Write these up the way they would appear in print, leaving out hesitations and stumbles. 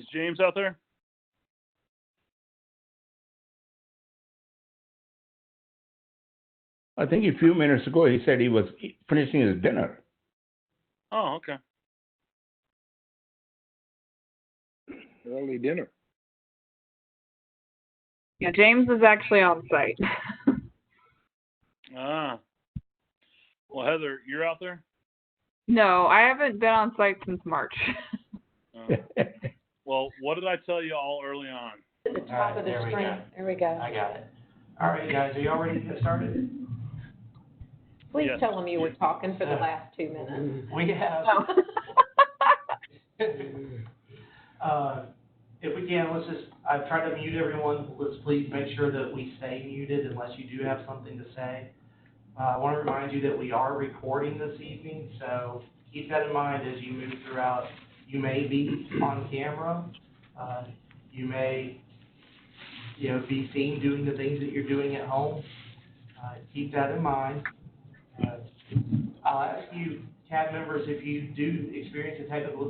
Is James out there? I think a few minutes ago he said he was finishing his dinner. Oh, okay. Early dinner. Yeah, James is actually on site. Ah. Well, Heather, you're out there? No, I haven't been on site since March. Well, what did I tell you all early on? At the top of the screen. There we go. I got it. All right, guys, are y'all ready to get started? Please Yes. tell them you were talking for the last 2 minutes. We have. Oh. If we can, I've tried to mute everyone. Let's please make sure that we stay muted unless you do have something to say. I want to remind you that we are recording this evening, so keep that in mind as you move throughout. You may be on camera. You may, be seen doing the things that you're doing at home. Keep that in mind. I'll ask you, CAB members, if you do experience a technical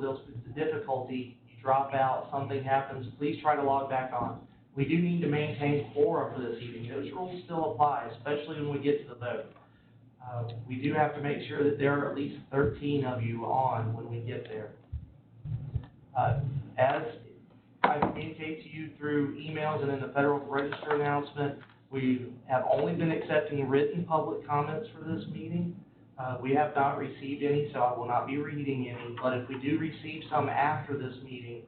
difficulty, you drop out, something happens, please try to log back on. We do need to maintain quorum for this evening. Those rules still apply, especially when we get to the vote. We do have to make sure that there are at least 13 of you on when we get there. As I communicate to you through emails and in the Federal Register announcement, we have only been accepting written public comments for this meeting. We have not received any, so I will not be reading any, but if we do receive some after this meeting,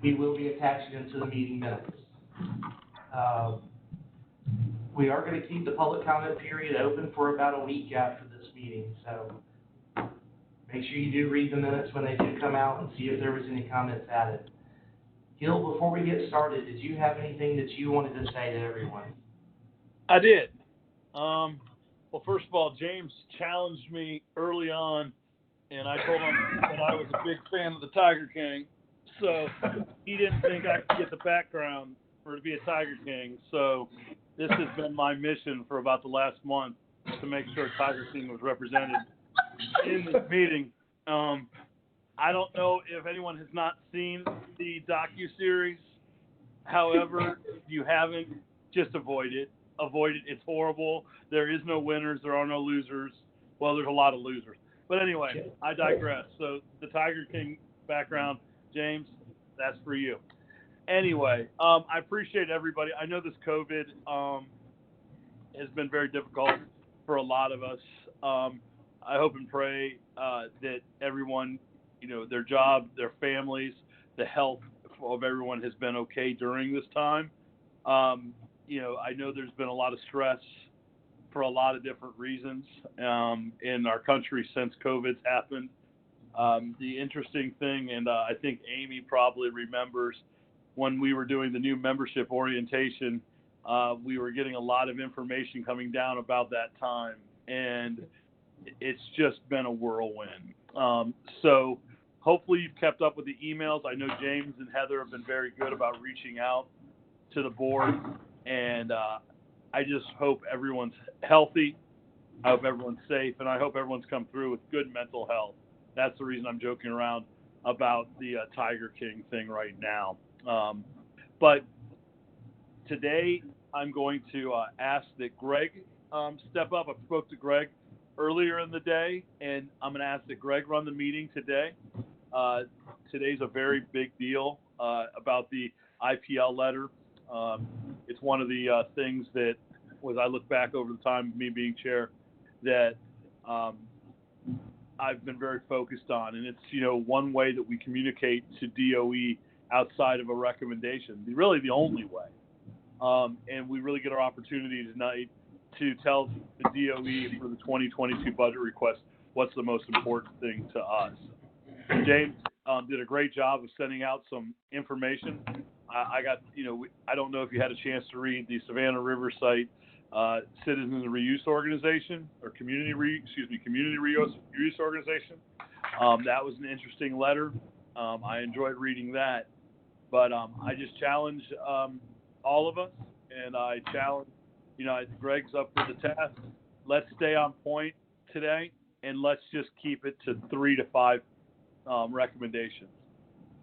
we will be attaching them to the meeting minutes. We are going to keep the public comment period open for about a week after this meeting, so make sure you do read the minutes when they do come out and see if there was any comments added. Gil, before we get started, did you have anything that you wanted to say to everyone? I did. Well, first of all, James challenged me early on, and I told him that I was a big fan of the Tiger King, so he didn't think I could get the background for to be a Tiger King. So this has been my mission for about the last month to make sure Tiger King was represented in this meeting. I don't know if anyone has not seen the docuseries. However, if you haven't, just avoid it. Avoid it. It's horrible. There is no winners. There are no losers. Well, there's a lot of losers. But anyway, I digress. So the Tiger King background, James, that's for you. Anyway, I appreciate everybody. I know this COVID has been very difficult for a lot of us. I hope and pray that everyone, their job, their families, the health of everyone has been okay during this time. I know there's been a lot of stress for a lot of different reasons in our country since COVID's happened. The interesting thing, and I think Amy probably remembers, when we were doing the new membership orientation, we were getting a lot of information coming down about that time, and it's just been a whirlwind. So hopefully you've kept up with the emails. I know James and Heather have been very good about reaching out to the board, and I just hope everyone's healthy. I hope everyone's safe, and I hope everyone's come through with good mental health. That's the reason I'm joking around about the Tiger King thing right now. But today I'm going to ask that Greg step up. I spoke to Greg earlier in the day, and I'm going to ask that Greg run the meeting today. Today's a very big deal about the IPL letter. It's one of the things that, as I look back over the time of me being chair, that I've been very focused on. And it's, one way that we communicate to DOE outside of a recommendation, really the only way. And we really get our opportunity tonight to tell the DOE for the 2022 budget request what's the most important thing to us. James did a great job of sending out some information. I got, I don't know if you had a chance to read the Savannah Riverside Citizens Reuse Organization, or Community Reuse Organization. That was an interesting letter. I enjoyed reading that. But I just challenge all of us, and I challenge, Greg's up for the task. Let's stay on point today, and let's just keep it to 3 to 5 recommendations.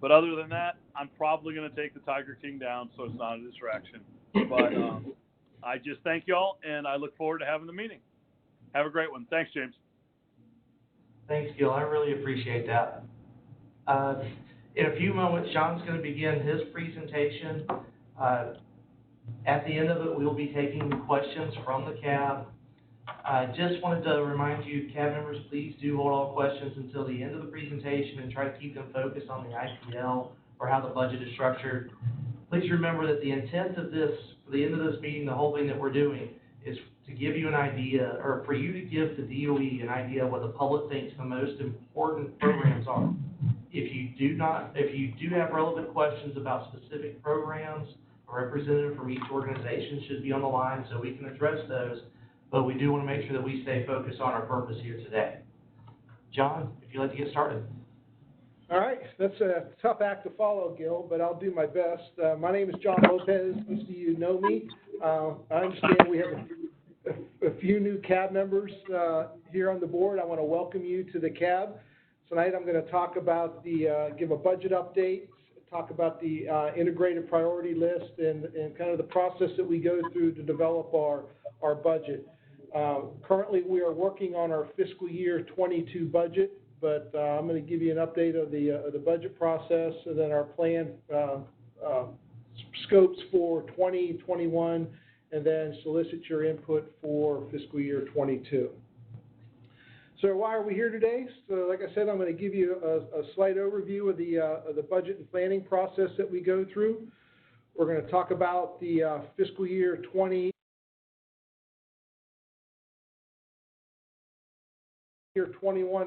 But other than that, I'm probably going to take the Tiger King down so it's not a distraction. But I just thank y'all, and I look forward to having the meeting. Have a great one. Thanks, James. Thanks, Gil. I really appreciate that. In a few moments, John's going to begin his presentation. At the end of it, we'll be taking questions from the CAB. I just wanted to remind you, CAB members, please do hold all questions until the end of the presentation and try to keep them focused on the IPL or how the budget is structured. Please remember that the intent of this, for the end of this meeting, the whole thing that we're doing is to give you an idea, or for you to give the DOE an idea of what the public thinks the most important programs are. If you do have relevant questions about specific programs, a representative from each organization should be on the line so we can address those, but we do want to make sure that we stay focused on our purpose here today. John, if you'd like to get started. All right, that's a tough act to follow, Gil, but I'll do my best. My name is John Lopez. Most of you know me. I understand we have a few new CAB members here on the board. I want to welcome you to the CAB. Tonight I'm going to talk about give a budget update, talk about the integrated priority list and kind of the process that we go through to develop our budget. Currently we are working on our fiscal year 22 budget, but I'm going to give you an update of the budget process and then our planned scopes for 2021, and then solicit your input for fiscal year 22. So why are we here today? So like I said, I'm going to give you a slight overview of the budget and planning process that we go through. We're going to talk about the fiscal year 21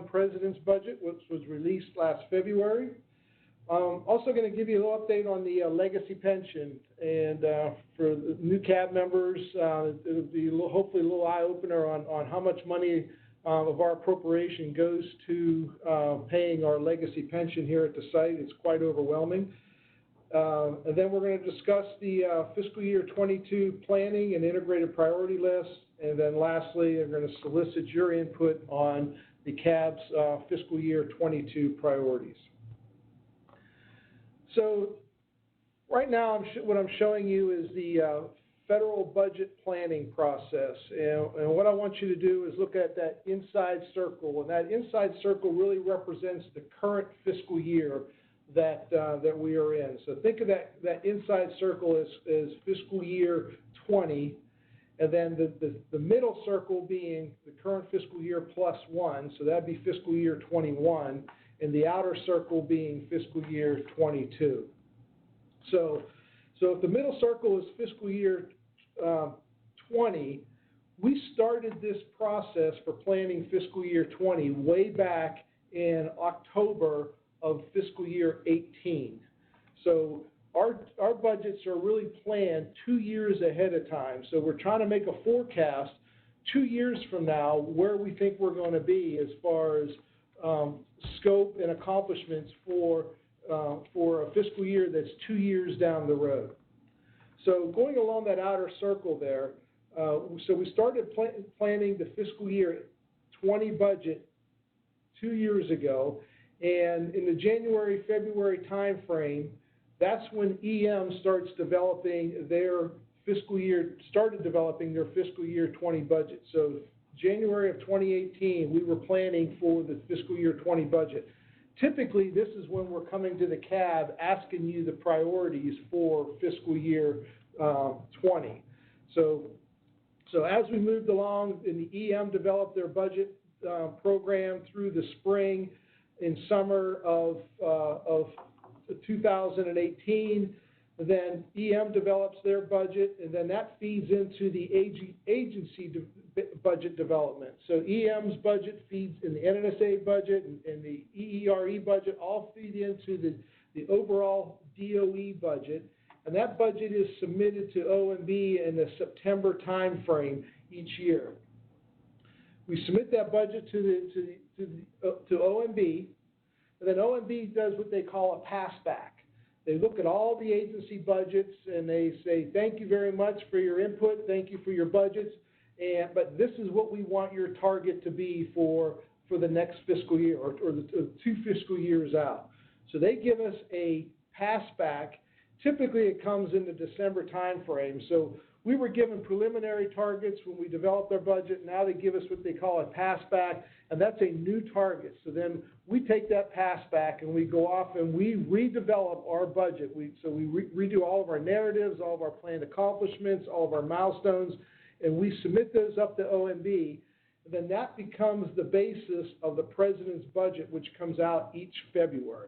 President's Budget, which was released last February. Also going to give you a little update on the legacy pension, and for the new CAB members, it'll be hopefully a little eye-opener on how much money of our appropriation goes to paying our legacy pension here at the site. It's quite overwhelming. And then we're going to discuss the fiscal year 22 planning and integrated priority list. And then lastly, I'm going to solicit your input on the CAB's fiscal year 22 priorities. So right now, what I'm showing you is the federal budget planning process. And what I want you to do is look at that inside circle. And that inside circle really represents the current fiscal year that we are in. So think of that inside circle as fiscal year 20. And then the middle circle being the current fiscal year plus one, so that'd be fiscal year 21, and the outer circle being fiscal year 22. So if the middle circle is fiscal year 20, we started this process for planning fiscal year 20 way back in October of fiscal year 18. So our budgets are really planned 2 years ahead of time. So we're trying to make a forecast 2 years from now where we think we're going to be as far as scope and accomplishments for a fiscal year that's 2 years down the road. So going along that outer circle there, so we started planning the fiscal year 20 budget 2 years ago, and in the January-February time frame, that's when EM started developing their fiscal year 20 budget. So January of 2018, we were planning for the fiscal year 20 budget. Typically, this is when we're coming to the CAB asking you the priorities for fiscal year 20. So as we moved along, and the EM developed their budget program through the spring and summer of 2018, then EM develops their budget, and then that feeds into the agency budget development. So EM's budget feeds in the NNSA budget and the EERE budget all feed into the overall DOE budget, and that budget is submitted to OMB in the September time frame each year. We submit that budget to OMB, and then OMB does what they call a pass back. They look at all the agency budgets and they say, thank you very much for your input, thank you for your budgets, but this is what we want your target to be for the next fiscal year or the 2 fiscal years out. So they give us a pass back. Typically, it comes in the December timeframe. So we were given preliminary targets when we developed our budget. Now they give us what they call a pass back, and that's a new target. So then we take that pass back and we go off and we redevelop our budget. We redo all of our narratives, all of our planned accomplishments, all of our milestones, and we submit those up to OMB. And then that becomes the basis of the president's budget, which comes out each February.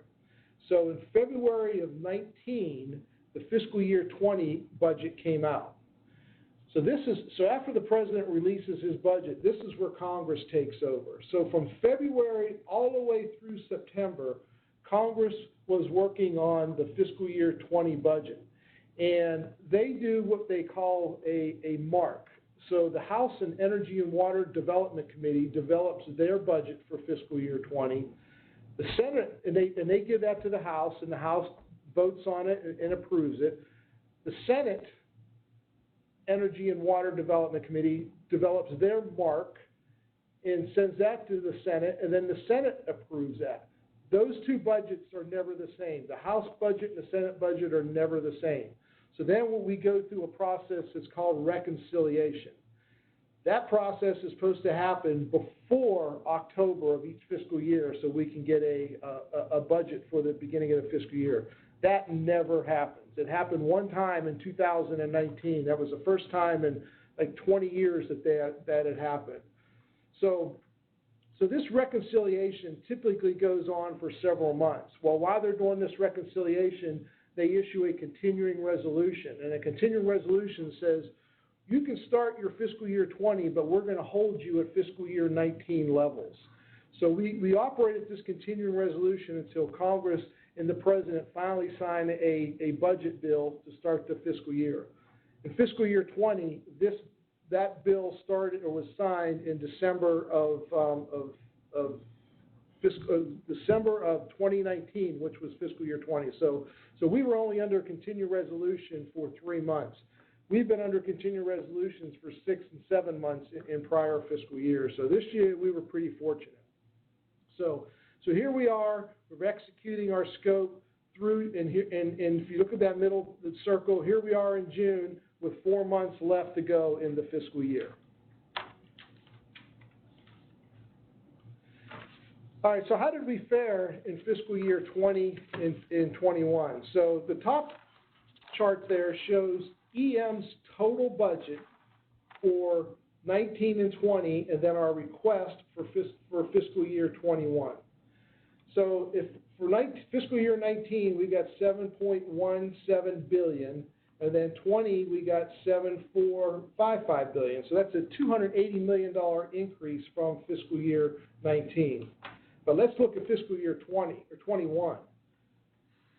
So in February of 19, the fiscal year 20 budget came out. So after the president releases his budget, this is where Congress takes over. So from February all the way through September, Congress was working on the fiscal year 20 budget. And they do what they call a mark. So the House and Energy and Water Development Committee develops their budget for fiscal year 20. The Senate, and they give that to the House, and the House votes on it and approves it. The Senate Energy and Water Development Committee develops their mark and sends that to the Senate, and then the Senate approves that. Those two budgets are never the same. The House budget and the Senate budget are never the same. So then we go through a process that's called reconciliation. That process is supposed to happen before October of each fiscal year so we can get a budget for the beginning of the fiscal year. That never happens. It happened one time in 2019. That was the first time in like 20 years that had happened. So this reconciliation typically goes on for several months. Well, while they're doing this reconciliation, they issue a continuing resolution. And a continuing resolution says, you can start your fiscal year 20, but we're going to hold you at fiscal year 19 levels. So we operated this continuing resolution until Congress and the president finally signed a budget bill to start the fiscal year. In fiscal year 20, that bill started or was signed in December of 2019, which was fiscal year 20. So we were only under continuing resolution for 3 months. We've been under continuing resolutions for 6 and 7 months in prior fiscal years. So this year we were pretty fortunate. So here we are. We're executing our scope through, and if you look at that middle circle, here we are in June with 4 months left to go in the fiscal year. All right, so how did we fare in fiscal year 20 and 21? So the top chart there shows EM's total budget for 19 and 20, and then our request for fiscal year 21. So if for fiscal year 19, we got $7.17 billion, and then 20, we got $7.455 billion. So that's a $280 million increase from fiscal year 19. But let's look at fiscal year 20 or 21.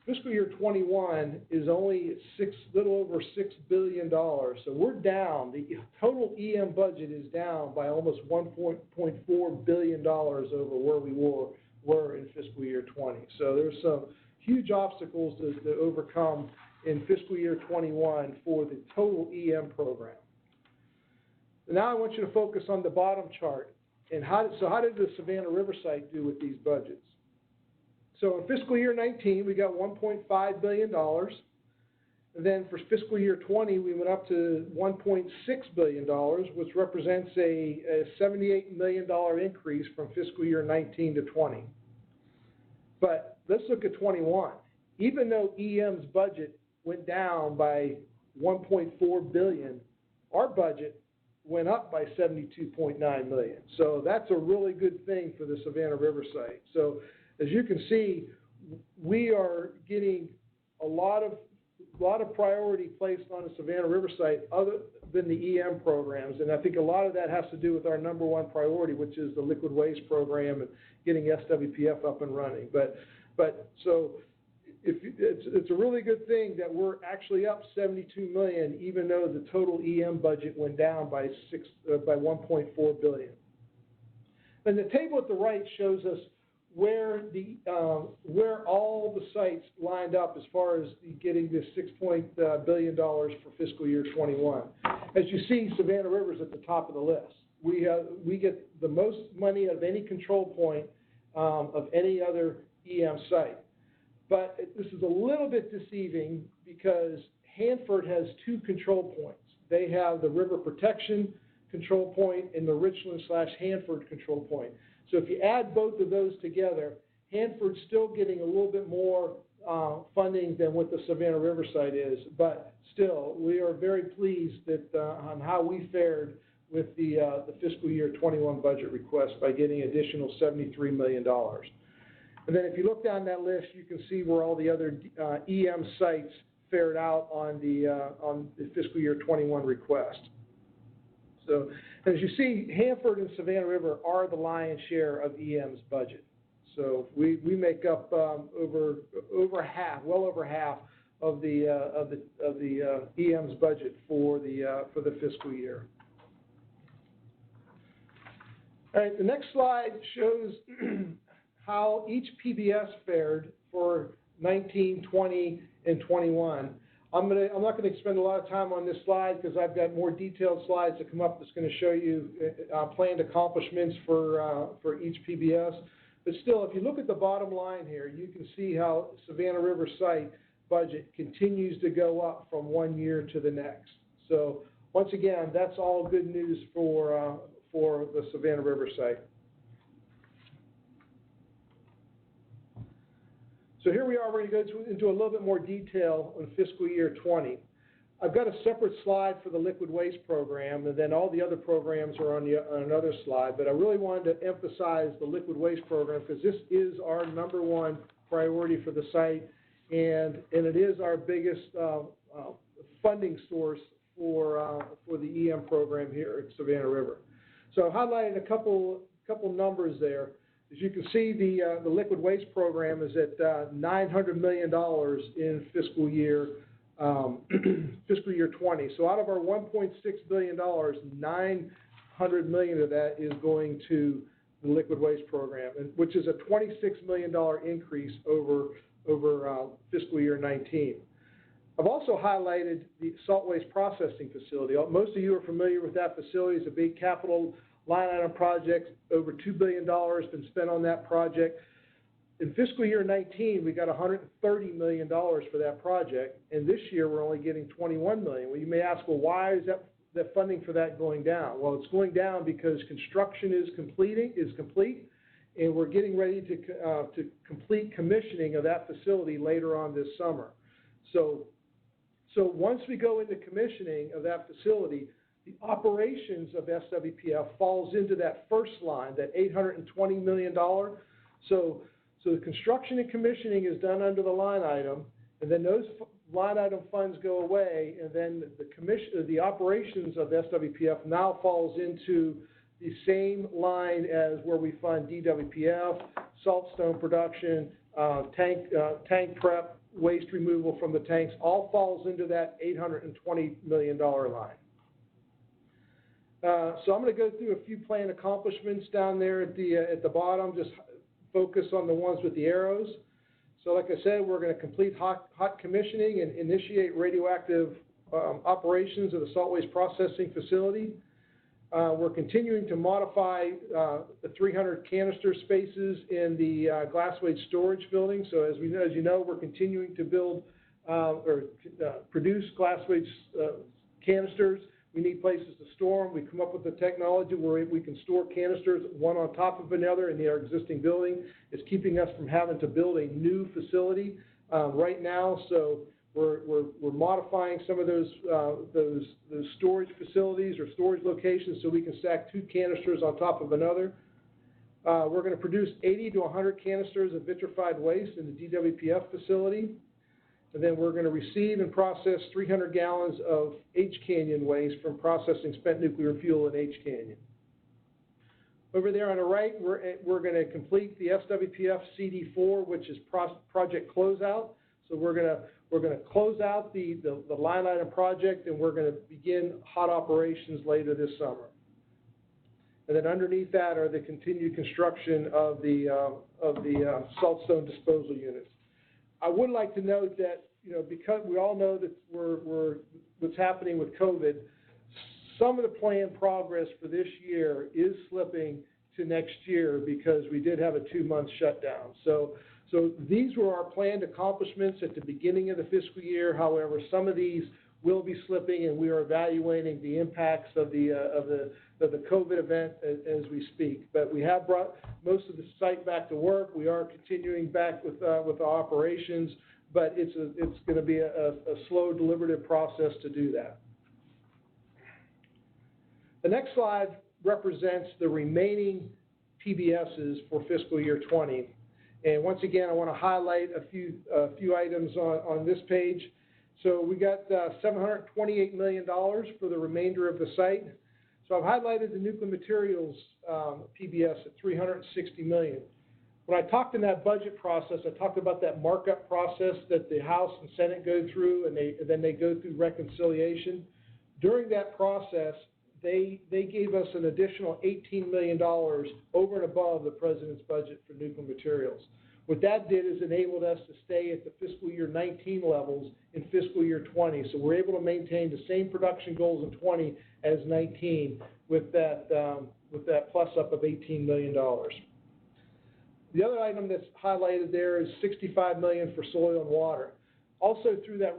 Fiscal year 21 is only little over $6 billion. So we're down. The total EM budget is down by almost $1.4 billion over where we were in fiscal year 20. So there's some huge obstacles to overcome in fiscal year 21 for the total EM program. Now I want you to focus on the bottom chart. And how did the Savannah River site do with these budgets? So in fiscal year 19, we got $1.5 billion. And then for fiscal year 20, we went up to $1.6 billion, which represents a $78 million increase from fiscal year 19 to 20. But let's look at 21. Even though EM's budget went down by $1.4 billion, our budget went up by $72.9 million. So that's a really good thing for the Savannah River site. So as you can see, we are getting a lot of priority placed on the Savannah River site other than the EM programs. And I think a lot of that has to do with our number one priority, which is the liquid waste program and getting SWPF up and running. But so it's a really good thing that we're actually up $72 million, even though the total EM budget went down by $1.4 billion. And the table at the right shows us where all the sites lined up as far as getting this $6 billion for fiscal year 21. As you see, Savannah River is at the top of the list. We get the most money of any control point of any other EM site. But this is a little bit deceiving because Hanford has two control points. They have the river protection control point and the Richland/Hanford control point. So if you add both of those together, Hanford's still getting a little bit more funding than what the Savannah River site is, but still, we are very pleased that on how we fared with the fiscal year 21 budget request by getting additional $73 million. And then if you look down that list, you can see where all the other EM sites fared out on the fiscal year 21 request. So as you see, Hanford and Savannah River are the lion's share of EM's budget. So we make up over half, well over half of the EM's budget for the fiscal year. All right, the next slide shows how each PBS fared for 19, 20, and 21. I'm not going to spend a lot of time on this slide because I've got more detailed slides that come up that's going to show you planned accomplishments for each PBS. But still, if you look at the bottom line here, you can see how Savannah River site budget continues to go up from one year to the next. So once again, that's all good news for the Savannah River site. So here we are, we're going to go into a little bit more detail on fiscal year 20. I've got a separate slide for the liquid waste program, and then all the other programs are on another slide, but I really wanted to emphasize the liquid waste program because this is our #1 priority for the site, and it is our biggest funding source for the EM program here at Savannah River. So I highlighted a couple numbers there. As you can see, the liquid waste program is at $900 million in fiscal year 20. So out of our $1.6 billion, $900 million of that is going to the liquid waste program, which is a $26 million increase over fiscal year 19. I've also highlighted the salt waste processing facility. Most of you are familiar with that facility. It's a big capital line item project. Over $2 billion been spent on that project. In fiscal year 19, we got $130 million for that project, and this year we're only getting $21 million. Well, you may ask, well, why is that funding for that going down? Well, it's going down because construction is complete, and we're getting ready to complete commissioning of that facility later on this summer. So once we go into commissioning of that facility, the operations of SWPF falls into that first line, that $820 million. So the construction and commissioning is done under the line item, and then those line item funds go away, and then the operations of SWPF now falls into the same line as where we fund DWPF, saltstone production, tank prep, waste removal from the tanks, all falls into that $820 million line. So I'm going to go through a few planned accomplishments down there at the bottom, just focus on the ones with the arrows. So like I said, we're going to complete hot commissioning and initiate radioactive operations of the salt waste processing facility. We're continuing to modify the 300 canister spaces in the glass waste storage building. So as you know, we're continuing to build or produce glass waste canisters. We need places to store them. We come up with the technology where we can store canisters one on top of another in our existing building. It's keeping us from having to build a new facility right now. So we're modifying some of those storage facilities or storage locations so we can stack 2 canisters on top of another. We're going to produce 80 to 100 canisters of vitrified waste in the DWPF facility. And then we're going to receive and process 300 gallons of H Canyon waste from processing spent nuclear fuel in H Canyon. Over there on the right, we're going to complete the SWPF CD4, which is project closeout. So we're going to close out the line item project, and we're going to begin hot operations later this summer. And then underneath that are the continued construction of the saltstone disposal units. I would like to note that, because we all know that what's happening with COVID, some of the planned progress for this year is slipping to next year because we did have a 2-month shutdown. So these were our planned accomplishments at the beginning of the fiscal year. However, some of these will be slipping, and we are evaluating the impacts of the COVID event as we speak. But we have brought most of the site back to work. We are continuing back with our operations, but it's going to be a slow, deliberative process to do that. The next slide represents the remaining PBSs for fiscal year 20. And once again, I want to highlight a few items on this page. So we got $728 million for the remainder of the site. So I've highlighted the nuclear materials PBS at $360 million. When I talked in that budget process, I talked about that markup process that the House and Senate go through, and then they go through reconciliation. During that process, they gave us an additional $18 million over and above the President's budget for nuclear materials. What that did is enabled us to stay at the fiscal year 19 levels in fiscal year 20. So we're able to maintain the same production goals in 20 as 19 with that plus up of $18 million. The other item that's highlighted there is $65 million for soil and water. Also, through that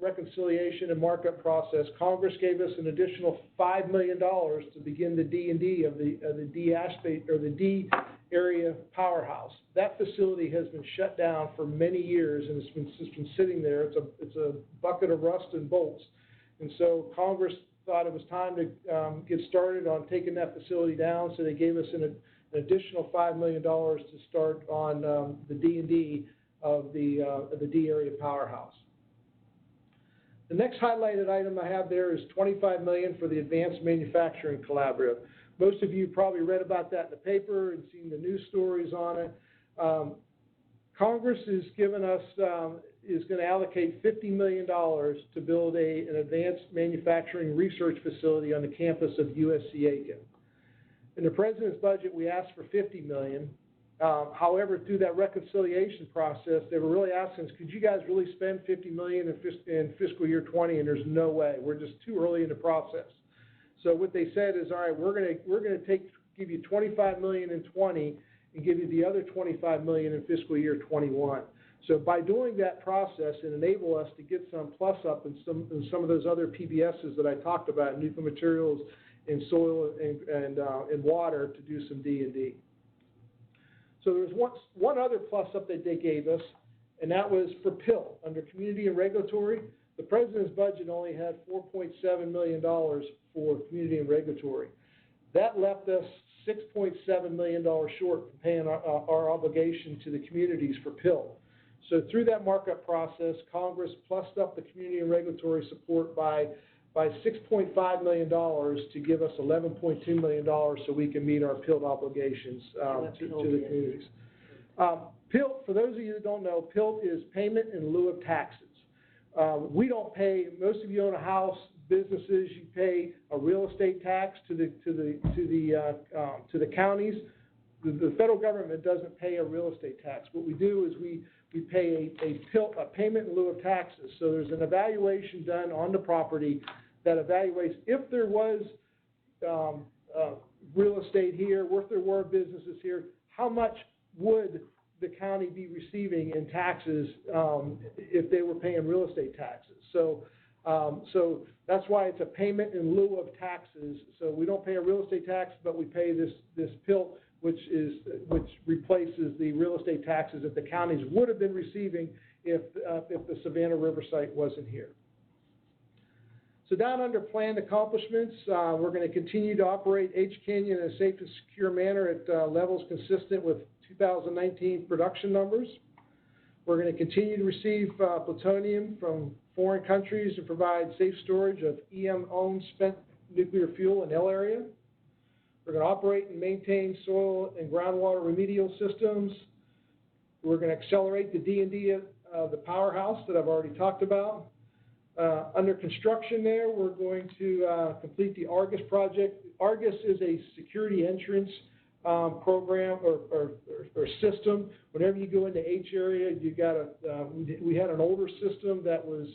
reconciliation and markup process, Congress gave us an additional $5 million to begin the D&D of the D area powerhouse. That facility has been shut down for many years, and it's been sitting there. It's a bucket of rust and bolts, and so Congress thought it was time to get started on taking that facility down. So they gave us an additional $5 million to start on the D&D of the D area powerhouse. The next highlighted item I have there is $25 million for the Advanced Manufacturing Collaborative. Most of you probably read about that in the paper and seen the news stories on it. Congress has given us is going to allocate $50 million to build an advanced manufacturing research facility on the campus of USC Aiken. In the President's budget, we asked for $50 million. However, through that reconciliation process, they were really asking us, could you guys really spend $50 million in fiscal year 20? And there's no way. We're just too early in the process. So what they said is, all right, we're going to give you $25 million in 20 and give you the other $25 million in fiscal year 21. So by doing that process, it enabled us to get some plus up in some of those other PBSs that I talked about, nuclear materials and soil and water, to do some D&D. So there's one other plus up that they gave us, and that was for PIL. Under community and regulatory, the President's budget only had $4.7 million for community and regulatory. That left us $6.7 million short from paying our obligation to the communities for PIL. So through that markup process, Congress plussed up the community and regulatory support by $6.5 million to give us $11.2 million so we can meet our PIL obligations to the communities. PIL, for those of you that don't know, PIL is payment in lieu of taxes. We don't pay. Most of you own a house, businesses. You pay a real estate tax to the counties. The federal government doesn't pay a real estate tax. What we do is we pay a payment in lieu of taxes. So there's an evaluation done on the property that evaluates if there was real estate here, if there were businesses here, how much would the county be receiving in taxes if they were paying real estate taxes. So that's why it's a payment in lieu of taxes. So we don't pay a real estate tax, but we pay this PIL, which replaces the real estate taxes that the counties would have been receiving if the Savannah River site wasn't here. So down under planned accomplishments, we're going to continue to operate H Canyon in a safe and secure manner at levels consistent with 2019 production numbers. We're going to continue to receive plutonium from foreign countries and provide safe storage of EM-owned spent nuclear fuel in L area. We're going to operate and maintain soil and groundwater remedial systems. We're going to accelerate the D&D of the powerhouse that I've already talked about. Under construction there, we're going to complete the Argus project. Argus is a security entrance program or system. Whenever you go into H area, you got we had an older system that was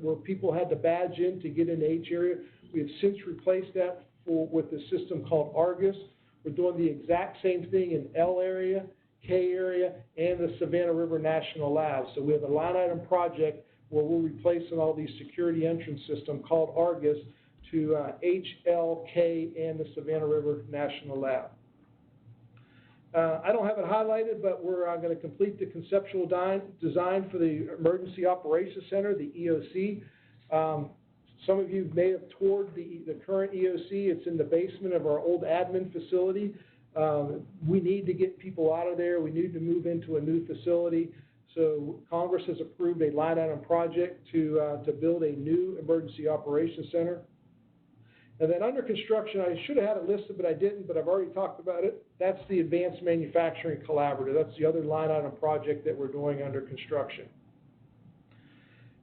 where people had to badge in to get into H area. We have since replaced that with the system called Argus, We're doing the exact same thing in L area, K area, and the Savannah River National Lab. So we have a line item project where we're replacing all these security entrance system called Argus to H, L, K, and the Savannah River National Lab. I don't have it highlighted, but we're going to complete the conceptual design for the Emergency Operations Center, the EOC. Some of you may have toured the current EOC. It's in the basement of our old admin facility. We need to get people out of there. We need to move into a new facility. So Congress has approved a line item project to build a new Emergency Operations Center. And then under construction, I should have had it listed, but I didn't, but I've already talked about it. That's the Advanced Manufacturing Collaborative. That's the other line item project that we're doing under construction.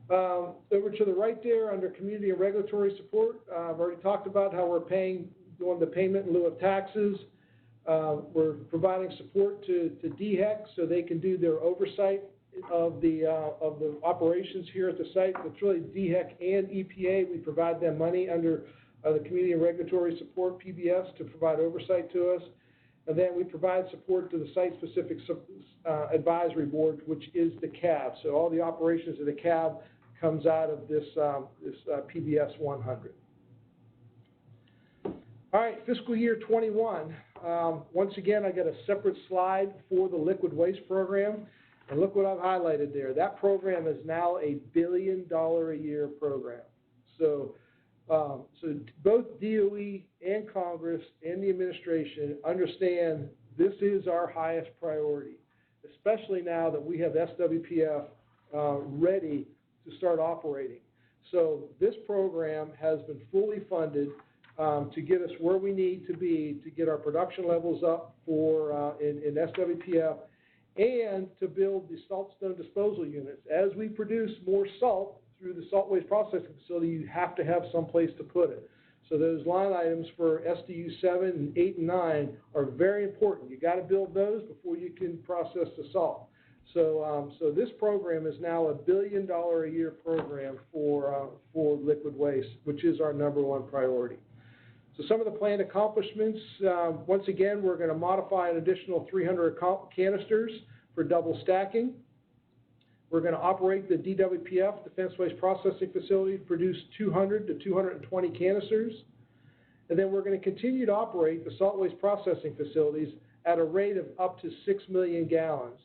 Over to the right there, under Community and Regulatory Support, I've already talked about how we're doing the payment in lieu of taxes. We're providing support to DHEC so they can do their oversight of the operations here at the site. It's really DHEC and EPA. We provide them money under the Community and Regulatory Support, PBS, to provide oversight to us. And then we provide support to the Site-Specific Advisory Board, which is the CAB. So all the operations of the CAB comes out of this PBS 100. All right, fiscal year 21. Once again, I got a separate slide for the liquid waste program. And look what I've highlighted there. That program is now a $1 billion a year program. So both DOE and Congress and the administration understand this is our highest priority, especially now that we have SWPF ready to start operating. So this program has been fully funded to get us where we need to be to get our production levels up for in SWPF and to build the saltstone disposal units. As we produce more salt through the salt waste processing facility, you have to have some place to put it. So those line items for SDU 7 and 8 and 9 are very important. You got to build those before you can process the salt. So this program is now a $1 billion a year program for liquid waste, which is our #1 priority. So some of the planned accomplishments, once again, we're going to modify an additional 300 canisters for double stacking. We're going to operate the DWPF, Defense Waste Processing Facility, to produce 200 to 220 canisters. And then we're going to continue to operate the salt waste processing facilities at a rate of up to 6 million gallons.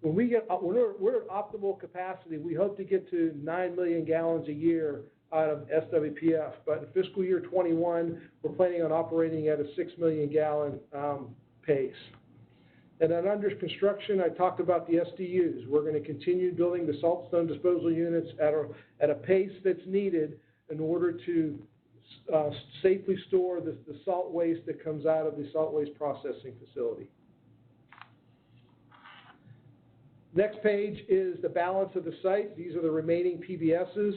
When we're at optimal capacity, we hope to get to 9 million gallons a year out of SWPF. But in fiscal year 21, we're planning on operating at a 6 million gallon pace. And then under construction, I talked about the SDUs. We're going to continue building the saltstone disposal units at a pace that's needed in order to safely store the salt waste that comes out of the salt waste processing facility. Next page is the balance of the site. These are the remaining PBSs.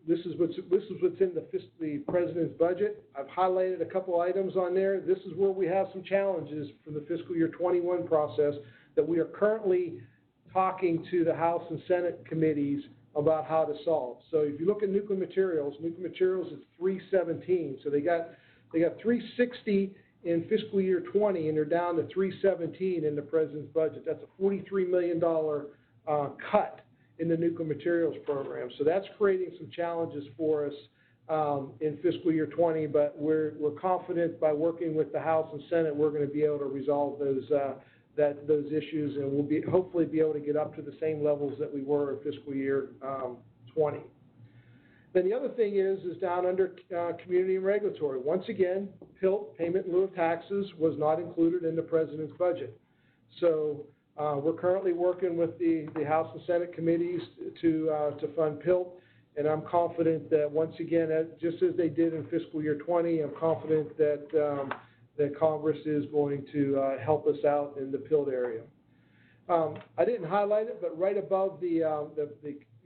This is what's in the President's budget. I've highlighted a couple items on there. This is where we have some challenges from the fiscal year 21 process that we are currently talking to the House and Senate committees about how to solve. So if you look at nuclear materials is 317. So they got 360 in fiscal year 20, and they're down to 317 in the President's budget. That's a $43 million cut in the nuclear materials program. So that's creating some challenges for us in fiscal year 20, but we're confident by working with the House and Senate, we're going to be able to resolve those issues, and we'll hopefully be able to get up to the same levels that we were in fiscal year 20. Then the other thing is down under community and regulatory. Once again, PILT, payment in lieu of taxes, was not included in the President's budget. So we're currently working with the House and Senate committees to fund PILT, and I'm confident that once again, just as they did in fiscal year 20, I'm confident that Congress is going to help us out in the PILT area. I didn't highlight it, but right above the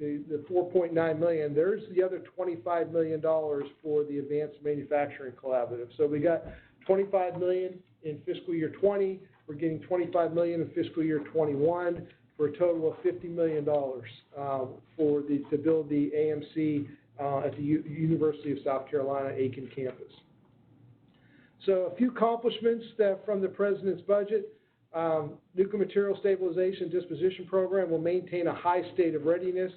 4.9 million, there's the other $25 million for the Advanced Manufacturing Collaborative. So we got $25 million in fiscal year 20. We're getting $25 million in fiscal year 21 for a total of $50 million to build the AMC at the University of South Carolina Aiken campus. So a few accomplishments from the President's budget. Nuclear Material Stabilization Disposition Program will maintain a high state of readiness.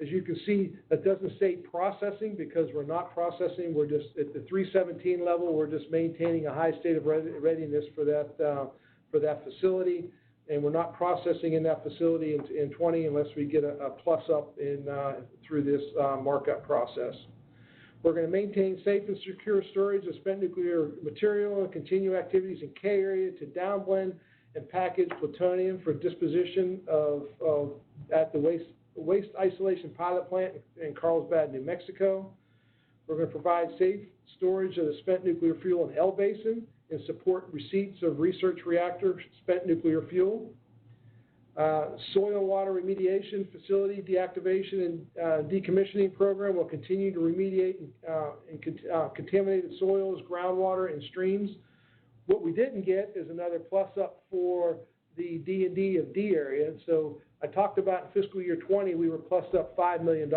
As you can see, that doesn't say processing because we're not processing. We're just at the 317 level. We're just maintaining a high state of readiness for that facility, and we're not processing in that facility in 20 unless we get a plus up through this markup process. We're going to maintain safe and secure storage of spent nuclear material and continue activities in K area to downblend and package plutonium for disposition at the waste isolation pilot plant in Carlsbad, New Mexico. We're going to provide safe storage of the spent nuclear fuel in L Basin and support receipts of research reactor spent nuclear fuel. Soil water remediation facility deactivation and decommissioning program will continue to remediate contaminated soils, groundwater, and streams. What we didn't get is another plus up for the D&D of D area. So I talked about in fiscal year 20, we were plus up $5 million.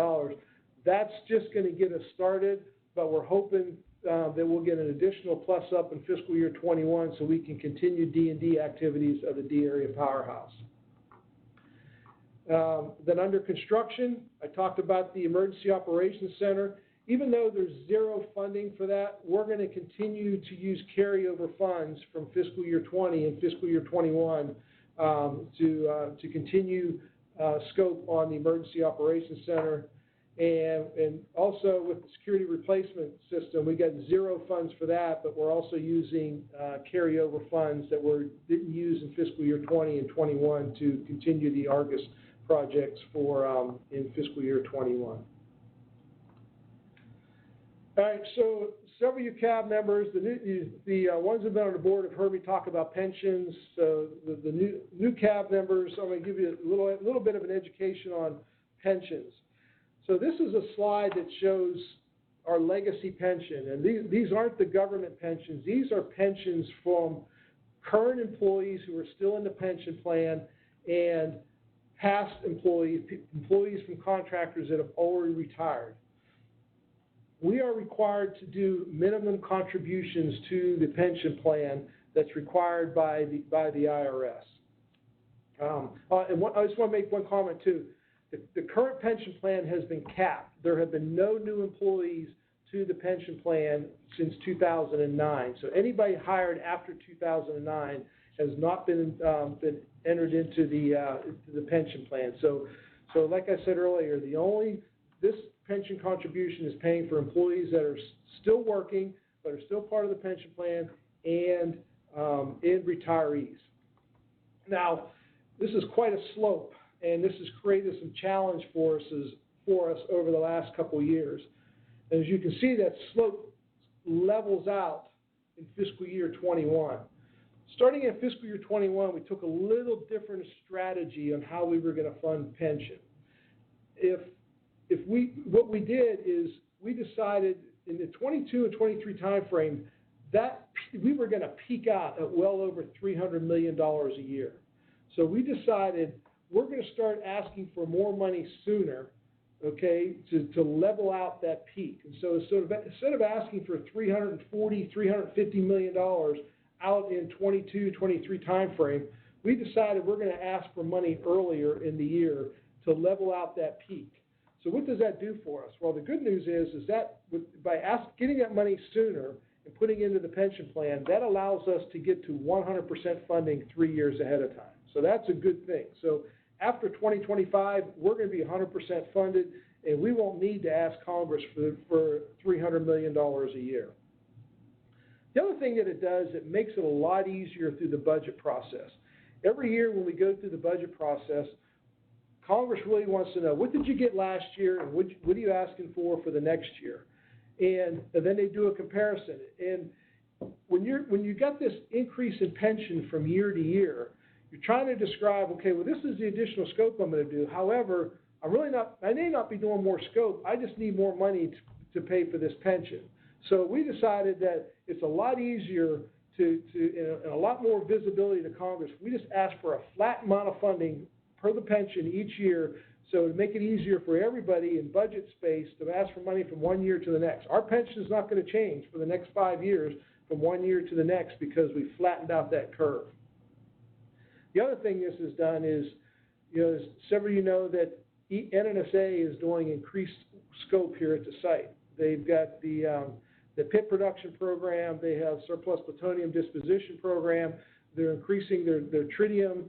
That's just going to get us started, but we're hoping that we'll get an additional plus up in fiscal year 21 so we can continue D&D activities of the D area powerhouse. Then under construction, I talked about the Emergency Operations Center. Even though there's zero funding for that, we're going to continue to use carryover funds from fiscal year 20 and fiscal year 21 to continue scope on the Emergency Operations Center. And also with the security replacement system, we got zero funds for that, but we're also using carryover funds that we didn't use in fiscal year 20 and 21 to continue the Argus projects for in fiscal year 21. All right, so several of you CAB members, the ones who have been on the board have heard me talk about pensions. So the new CAB members, I'm going to give you a little bit of an education on pensions. So this is a slide that shows our legacy pension, and these aren't the government pensions. These are pensions from current employees who are still in the pension plan and past employees from contractors that have already retired. We are required to do minimum contributions to the pension plan that's required by the IRS. And I just want to make one comment too. The current pension plan has been capped. There have been no new employees to the pension plan since 2009. So anybody hired after 2009 has not been entered into the pension plan. So like I said earlier, this pension contribution is paying for employees that are still working, but are still part of the pension plan, and retirees. Now, this is quite a slope, and this has created some challenge for us over the last couple of years. And as you can see, that slope levels out in fiscal year 21. Starting in fiscal year 21, we took a little different strategy on how we were going to fund pension. What we did is we decided in the 22 and 23 time frame that we were going to peak out at well over $300 million a year. So we decided we're going to start asking for more money sooner, okay, to level out that peak. And so instead of asking for $340, $350 million out in 22, 23 time frame, we decided we're going to ask for money earlier in the year to level out that peak. So what does that do for us? Well, the good news is that by getting that money sooner and putting it into the pension plan, that allows us to get to 100% funding 3 years ahead of time. So that's a good thing. So after 2025, we're going to be 100% funded, and we won't need to ask Congress for $300 million a year. The other thing that it does, it makes it a lot easier through the budget process. Every year when we go through the budget process, Congress really wants to know, what did you get last year, and what are you asking for the next year? And then they do a comparison. And when you got this increase in pension from year to year, you're trying to describe, okay, well, this is the additional scope I'm going to do. However, I may not be doing more scope. I just need more money to pay for this pension. So we decided that it's a lot easier and a lot more visibility to Congress. We just ask for a flat amount of funding per the pension each year, so to make it easier for everybody in budget space to ask for money from one year to the next. Our pension is not going to change for the next 5 years, from one year to the next because we flattened out that curve. The other thing this has done is, as several of you know, that NNSA is doing increased scope here at the site. They've got the pit production program, they have surplus plutonium disposition program, they're increasing their tritium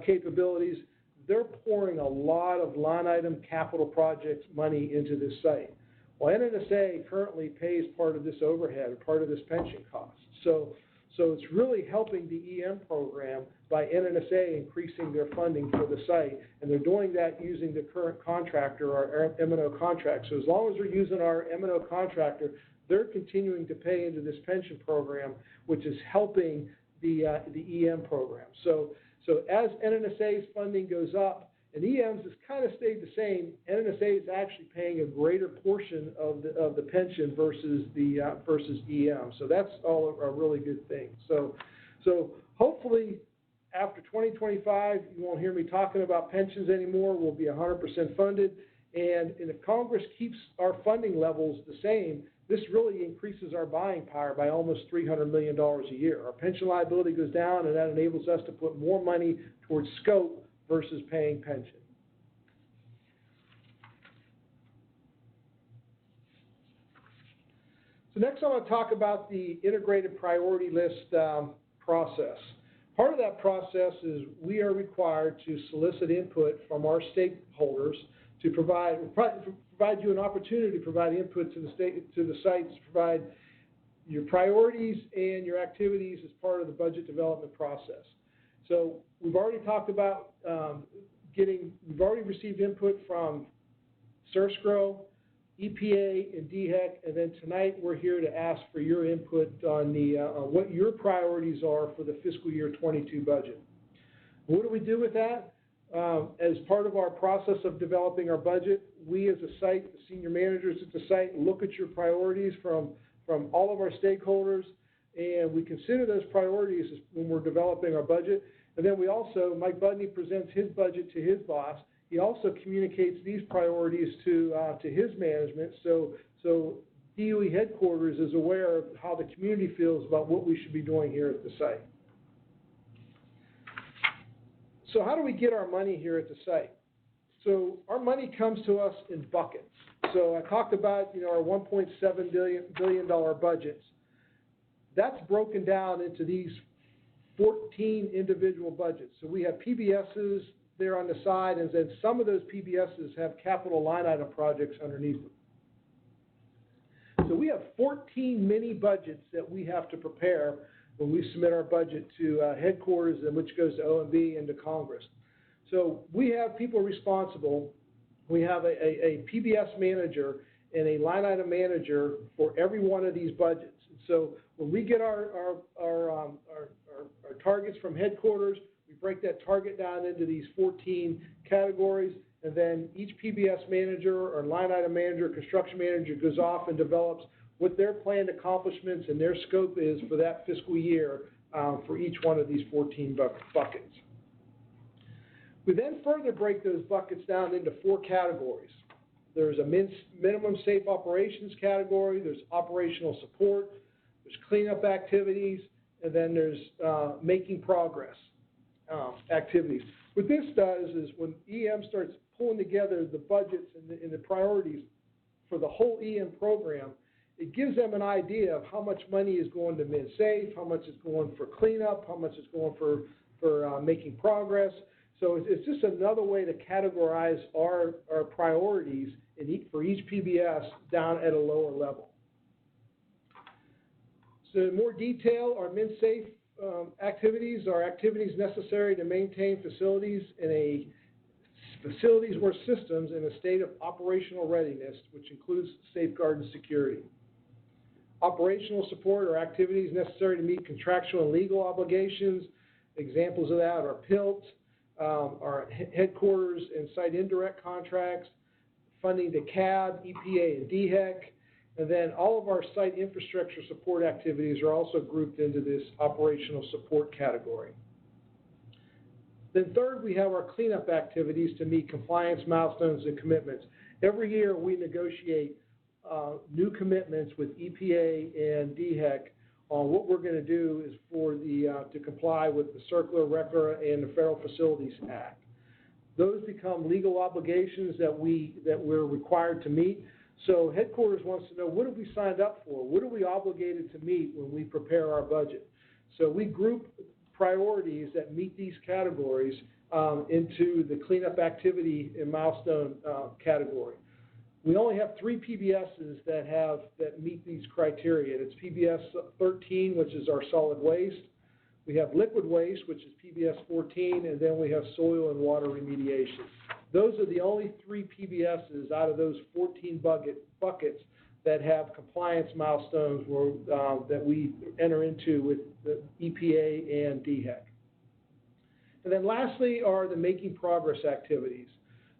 capabilities. They're pouring a lot of line item capital projects money into this site. Well, NNSA currently pays part of this overhead, or part of this pension cost. So it's really helping the EM program by NNSA increasing their funding for the site, and they're doing that using the current contractor, our M&O contract. So as long as they're using our M&O contractor, they're continuing to pay into this pension program, which is helping the EM program. So as NNSA's funding goes up, and EM's has kind of stayed the same, NNSA is actually paying a greater portion of the pension versus EM. So that's all a really good thing. So hopefully after 2025, you won't hear me talking about pensions anymore. We'll be 100% funded. And if Congress keeps our funding levels the same, this really increases our buying power by almost $300 million a year. Our pension liability goes down, and that enables us to put more money towards scope versus paying pension. So next I want to talk about the integrated priority list process. Part of that process is we are required to solicit input from our stakeholders to provide you an opportunity to provide input to the sites, to provide your priorities and your activities as part of the budget development process. So we've already talked about we've already received input from SERSCRO, EPA, and DHEC, and then tonight we're here to ask for your input on what your priorities are for the fiscal year 22 budget. What do we do with that? As part of our process of developing our budget, we as a site, the senior managers at the site, look at your priorities from all of our stakeholders, and we consider those priorities when we're developing our budget. And then we also, Mike Budney presents his budget to his boss. He also communicates these priorities to his management, so DOE headquarters is aware of how the community feels about what we should be doing here at the site. So how do we get our money here at the site? So our money comes to us in buckets. So I talked about our $1.7 billion budgets. That's broken down into these 14 individual budgets. So we have PBSs there on the side, and then some of those PBSs have capital line item projects underneath them. So we have 14 mini budgets that we have to prepare when we submit our budget to headquarters, and which goes to OMB and to Congress. So we have people responsible. We have a PBS manager and a line item manager for every one of these budgets. And so when we get our targets from headquarters, we break that target down into these 14 categories, and then each PBS manager or line item manager, construction manager goes off and develops what their planned accomplishments and their scope is for that fiscal year for each one of these 14 buckets. We then further break those buckets down into 4 categories. There's a minimum safe operations category, there's operational support, there's cleanup activities, and then there's making progress activities. What this does is when EM starts pulling together the budgets and the priorities for the whole EM program, it gives them an idea of how much money is going to MinSafe, how much is going for cleanup, how much is going for making progress. So it's just another way to categorize our priorities for each PBS down at a lower level. So in more detail, our MinSafe activities are activities necessary to maintain facilities or systems in a state of operational readiness, which includes safeguard and security. Operational support are activities necessary to meet contractual and legal obligations. Examples of that are PILT, our headquarters and site indirect contracts, funding to CAB, EPA, and DHEC, and then all of our site infrastructure support activities are also grouped into this operational support category. Then third, we have our cleanup activities to meet compliance milestones and commitments. Every year we negotiate new commitments with EPA and DHEC on what we're going to do is for to comply with the Circular, RCRA, and the Federal Facilities Act. Those become legal obligations that we're required to meet. So headquarters wants to know, what have we signed up for? What are we obligated to meet when we prepare our budget? So we group priorities that meet these categories into the cleanup activity and milestone category. We only have 3 PBSs that meet these criteria. It's PBS 13, which is our solid waste. We have liquid waste, which is PBS 14, and then we have soil and water remediation. Those are the only 3 PBSs out of those 14 buckets that have compliance milestones that we enter into with the EPA and DHEC. And then lastly are the making progress activities.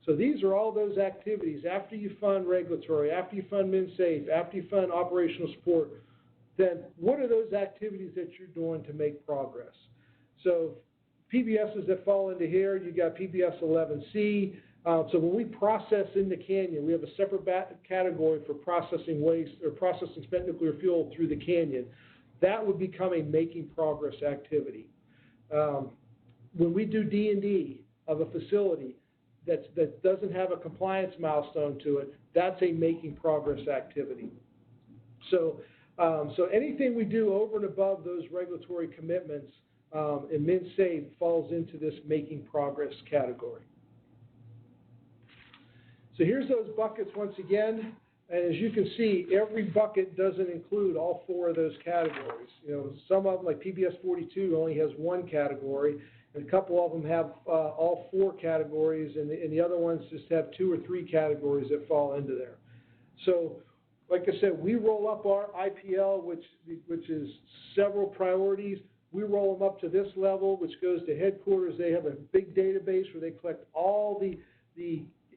So these are all those activities after you fund regulatory, after you fund MinSafe, after you fund operational support, then what are those activities that you're doing to make progress? So PBSs that fall into here, you got PBS 11C. So when we process in the canyon, we have a separate category for processing waste or processing spent nuclear fuel through the canyon. That would become a making progress activity. When we do D&D of a facility that doesn't have a compliance milestone to it, that's a making progress activity. So anything we do over and above those regulatory commitments in MinSafe falls into this making progress category. So here's those buckets once again, and as you can see, every bucket doesn't include all 4 of those categories. You know, some of them, like PBS 42, only has 1 category, and a couple of them have all 4 categories, and the other ones just have 2 or 3 categories that fall into there. So, like I said, we roll up our IPL, which is several priorities. We roll them up to this level, which goes to headquarters. They have a big database where they collect all the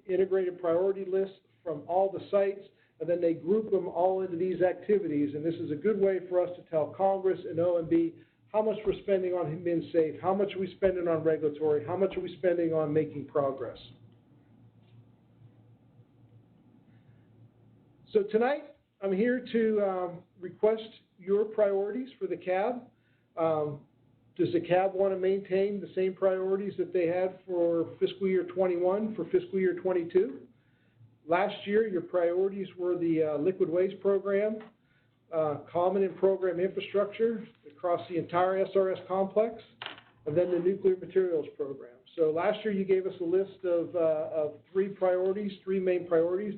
integrated priority lists from all the sites, and then they group them all into these activities. And this is a good way for us to tell Congress and OMB how much we're spending on MinSafe, how much are we spending on regulatory, how much are we spending on making progress. So tonight, I'm here to request your priorities for the CAB. Does the CAB want to maintain the same priorities that they had for fiscal year 21 for fiscal year 22? Last year, your priorities were the liquid waste program, common and program infrastructure across the entire SRS complex, and then the nuclear materials program. So last year, you gave us a list of 3 priorities, 3 main priorities.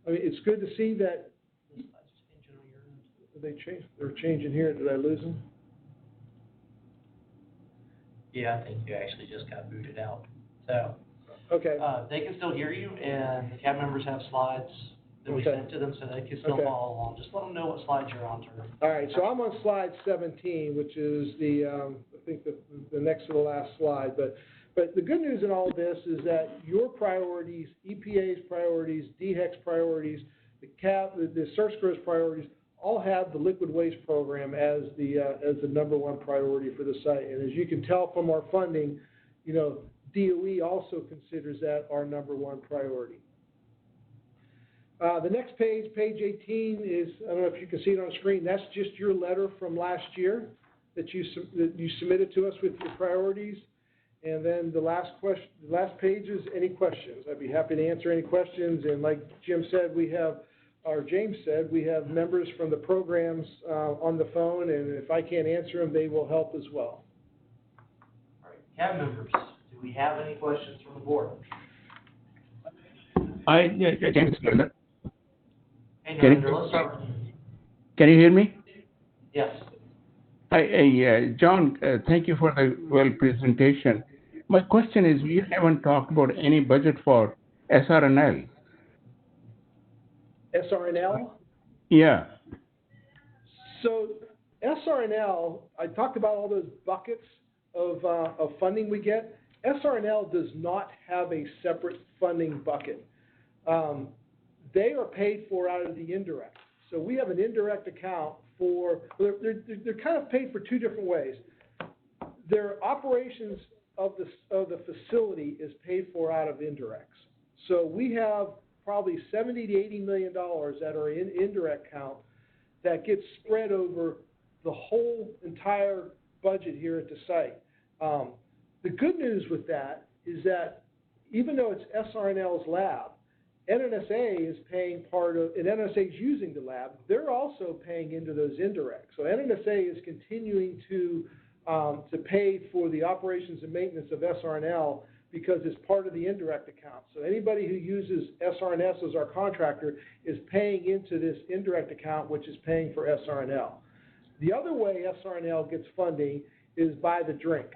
I mean, it's good to see that. Did they change? They're changing here. Did I lose them? Yeah, I think you actually just got booted out. So, okay. They can still hear you, and the CAB members have slides that we sent to them, so they can still follow along. Just let them know what slides you're on, Terry. All right, so I'm on slide 17, which is I think the next to the last slide. But the good news in all of this is that your priorities, EPA's priorities, DHEC's priorities, the CERSCRO's priorities, all have the liquid waste program as the #1 priority for the site. And as you can tell from our funding, you know, DOE also considers that our #1 priority. The next page, page 18, is, I don't know if you can see it on the screen, that's just your letter from last year that you submitted to us with your priorities. And then the last page is any questions. I'd be happy to answer any questions. And like James said, we have members from the programs on the phone, and if I can't answer them, they will help as well. All right, CAB members, do we have any questions from the board? James. Hey, Narendra, let's start. Can you hear me? Yes. Hi, John, thank you for the presentation. My question is, we haven't talked about any budget for SRNL. SRNL? Yeah. So SRNL, I talked about all those buckets of funding we get. SRNL does not have a separate funding bucket. They are paid for out of the indirect. So we have an indirect account for, they're kind of paid for 2 different ways. Their operations of the facility is paid for out of indirects. So we have probably $70 to $80 million that are in indirect count that gets spread over the whole entire budget here at the site. The good news with that is that even though it's SRNL's lab, NNSA is paying part of, and NNSA is using the lab, they're also paying into those indirects. So NNSA is continuing to pay for the operations and maintenance of SRNL because it's part of the indirect account. So anybody who uses SRNS as our contractor is paying into this indirect account, which is paying for SRNL. The other way SRNL gets funding is by the drink.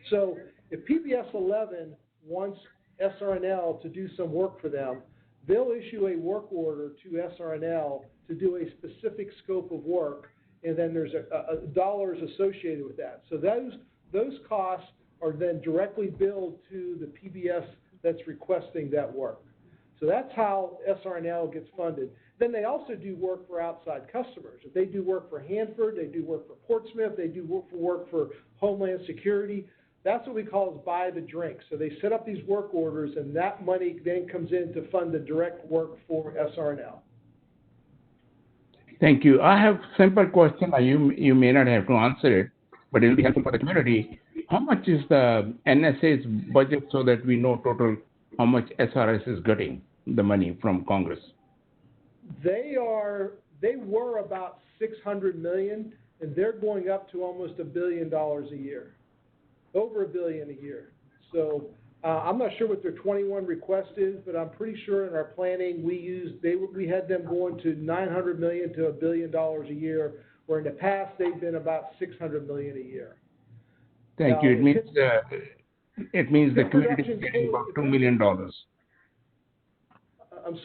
So if PBS 11 wants SRNL to do some work for them, they'll issue a work order to SRNL to do a specific scope of work, and then there's a dollars associated with that. So those costs are then directly billed to the PBS that's requesting that work. So that's how SRNL gets funded. Then they also do work for outside customers. If they do work for Hanford, they do work for Portsmouth, they do work for Homeland Security. That's what we call is buy the drink. So they set up these work orders, and that money then comes in to fund the direct work for SRNL. Thank you. I have a simple question. You may not have to answer it, but it will be helpful for the community. How much is the NSA's budget so that we know total how much SRS is getting the money from Congress? They were about $600 million, and they're going up to almost $1 billion a year. Over $1 billion a year. So I'm not sure what their 21 request is, but I'm pretty sure in our planning we had them going to $900 million to $1 billion a year, where in the past they've been about $600 million a year. Thank you. It means the community is getting about $2 million.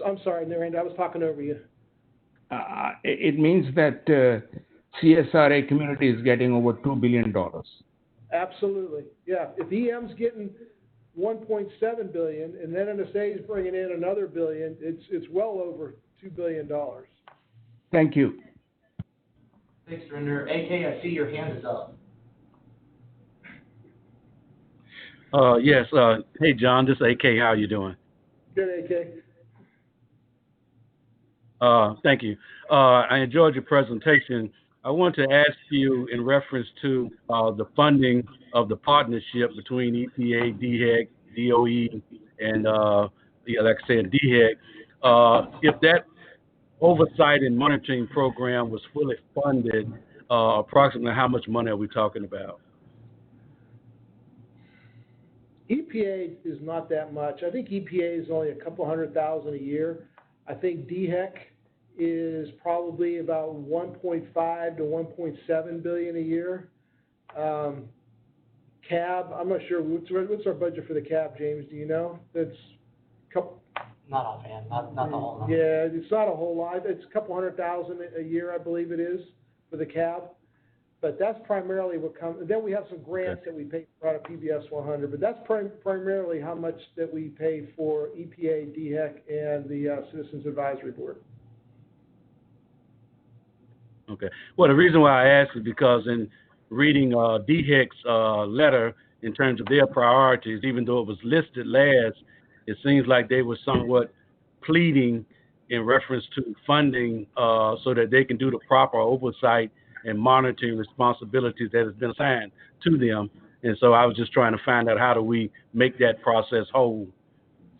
I'm sorry, Narendra, I was talking over you. It means that CSRA community is getting over $2 billion. Absolutely, yeah. If EM's getting 1.7 billion and then NSA is bringing in another billion, it's well over $2 billion. Thank you. Thanks, Narendra. AK, I see your hand is up. Yes. Hey, John, this is AK. How are you doing? Good, AK. Thank you. I enjoyed your presentation. I want to ask you in reference to the funding of the partnership between EPA, DHEC, DOE, and like I said, DHEC. If that oversight and monitoring program was fully funded, approximately how much money are we talking about? EPA is not that much. I think EPA is only a couple $100,000 a year. I think DHEC is probably about 1.5 to 1.7 billion a year. CAB, I'm not sure what's our budget for the CAB, James. Do you know? That's couple. Not offhand, not the whole number. Yeah, it's not a whole lot. It's a couple $100,000 a year, I believe it is, for the CAB. But that's primarily what comes. Then we have some grants that we pay out of PBS 100. But that's primarily how much that we pay for EPA, DHEC, and the Citizens Advisory Board. Okay. Well, the reason why I ask is because in reading DHEC's letter in terms of their priorities, even though it was listed last, it seems like they were somewhat pleading in reference to funding so that they can do the proper oversight and monitoring responsibilities that has been assigned to them. And so I was just trying to find out how do we make that process whole.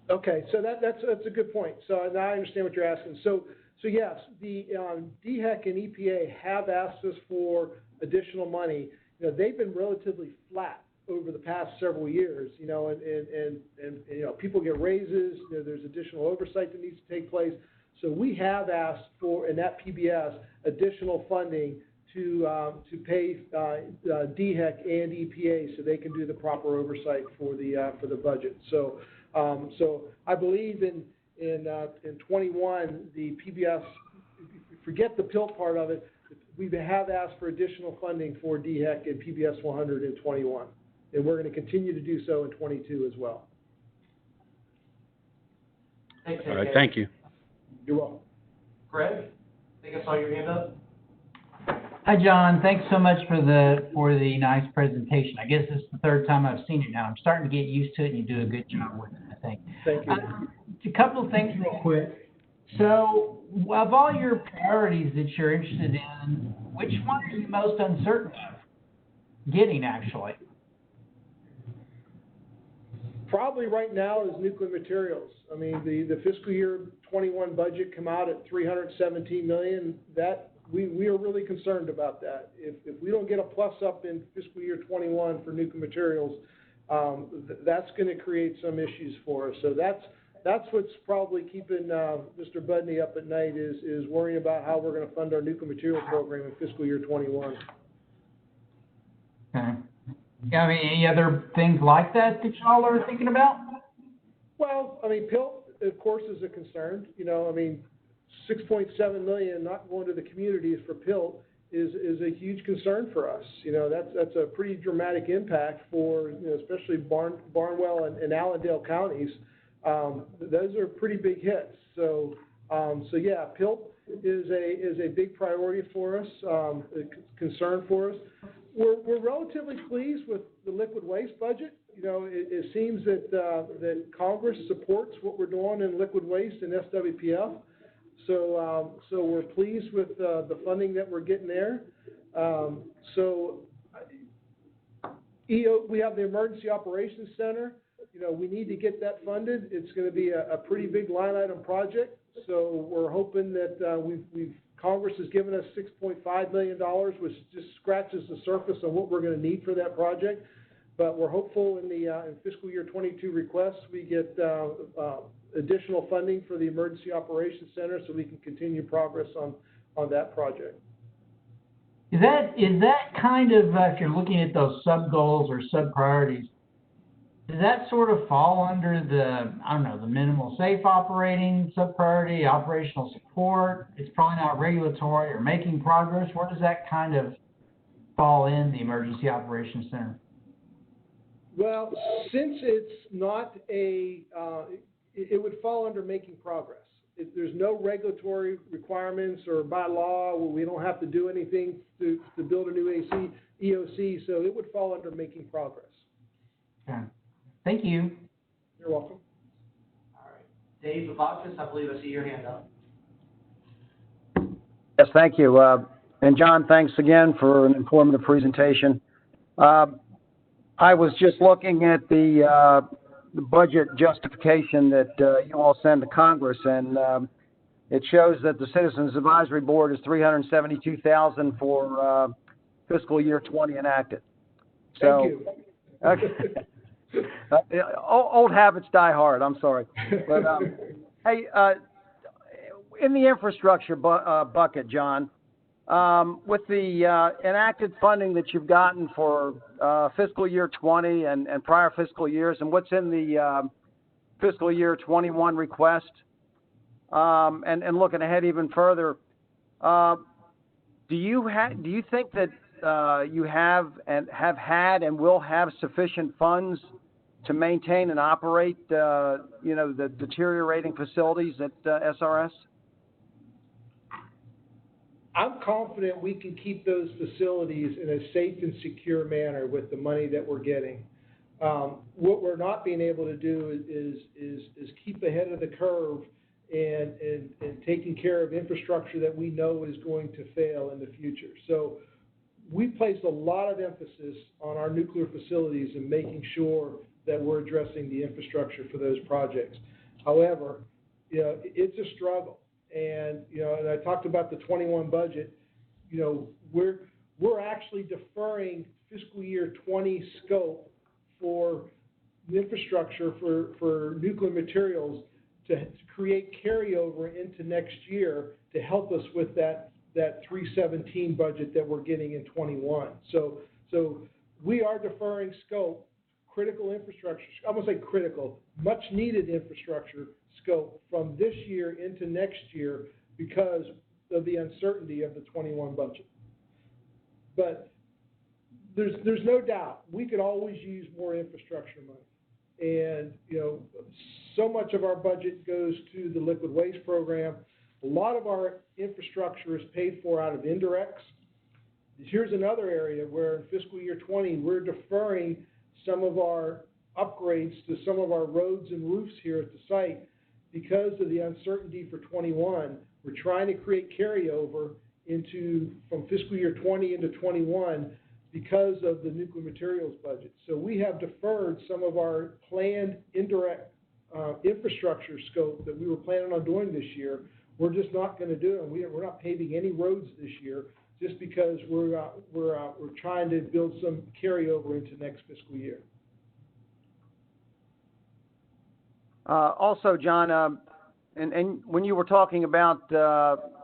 Okay, so that's a good point. So now I understand what you're asking. So yes, the DHEC and EPA have asked us for additional money. You know, they've been relatively flat over the past several years. You know, and you know, people get raises. You know, there's additional oversight that needs to take place. So we have asked for in that PBS additional funding to pay DHEC and EPA so they can do the proper oversight for the budget. So I believe in 21 the PBS, forget the PILT part of it, we have asked for additional funding for DHEC and PBS 100 in 21, and we're going to continue to do so in 22 as well. Thanks, All right, thank you. You're welcome. Greg, I think I saw your hand up. Hi, John. Thanks so much for the nice presentation. I guess this is the third time I've seen it now. I'm starting to get used to it, and you do a good job with it, I think. Thank you. A couple of things real quick. So, of all your priorities that you're interested in, which one are you most uncertain of getting, actually? Probably right now is nuclear materials. I mean, the fiscal year 21 budget come out at $317 million. That we are really concerned about that. If we don't get a plus up in fiscal year 21 for nuclear materials, that's going to create some issues for us. So that's what's probably keeping Mr. Budney up at night is worrying about how we're going to fund our nuclear material program in fiscal year 21. Okay. Yeah, I mean, any other things like that y'all are thinking about? Well, I mean, PILT, of course, is a concern. You know, I mean, $6.7 million not going to the communities for PILT is a huge concern for us. You know, that's a pretty dramatic impact for, you know, especially Barnwell and Allendale counties. Those are pretty big hits. So yeah, PILT is a big priority for us, a concern for us. We're relatively pleased with the liquid waste budget. You know, it seems that Congress supports what we're doing in liquid waste and SWPF. So we're pleased with the funding that we're getting there. We have the Emergency Operations Center. You know, we need to get that funded. It's going to be a pretty big line item project. So we're hoping that Congress has given us $6.5 million, which just scratches the surface on what we're going to need for that project. But we're hopeful in fiscal year 22 requests we get additional funding for the Emergency Operations Center so we can continue progress on that project. Is that kind of, if you're looking at those sub-goals or sub-priorities, does that sort of fall under the minimal safe operating sub-priority, operational support? It's probably not regulatory or making progress. Where does that kind of fall in the Emergency Operations Center? Well, since it's not it would fall under making progress. There's no regulatory requirements or by law, we don't have to do anything to build a new EOC, so it would fall under making progress. Okay. Thank you. You're welcome. All right. Dave Lubakis, I believe I see your hand up. Yes, thank you. And John, thanks again for an informative presentation. I was just looking at the budget justification that you all send to Congress, and it shows that the Citizens Advisory Board is $372,000 for fiscal year 20 enacted. So, Thank you. Okay. Old habits die hard. I'm sorry, but hey, in the infrastructure bucket, John, with the enacted funding that you've gotten for fiscal year 20 and prior fiscal years, and what's in the fiscal year 21 request, and looking ahead even further, do you think that you have had and will have sufficient funds to maintain and operate the deteriorating facilities at SRS? I'm confident we can keep those facilities in a safe and secure manner with the money that we're getting. What we're not being able to do is keep ahead of the curve and taking care of infrastructure that we know is going to fail in the future. So we placed a lot of emphasis on our nuclear facilities and making sure that we're addressing the infrastructure for those projects. However, you know, it's a struggle. And, you know, and I talked about the 21 budget, you know, we're actually deferring fiscal year 20 scope for the infrastructure for nuclear materials to create carryover into next year to help us with that 317 budget that we're getting in 21. So we are deferring scope, critical infrastructure, I won't say critical, much needed infrastructure scope from this year into next year because of the uncertainty of the 21 budget. But there's no doubt we could always use more infrastructure money. And, you know, so much of our budget goes to the liquid waste program. A lot of our infrastructure is paid for out of indirects. Here's another area where in fiscal year 20, we're deferring some of our upgrades to some of our roads and roofs here at the site because of the uncertainty for 21. We're trying to create carryover from fiscal year 20 into 21 because of the nuclear materials budget. So we have deferred some of our planned indirect infrastructure scope that we were planning on doing this year. We're just not going to do it. We're not paving any roads this year just because we're trying to build some carryover into next fiscal year. Also, John, and when you were talking about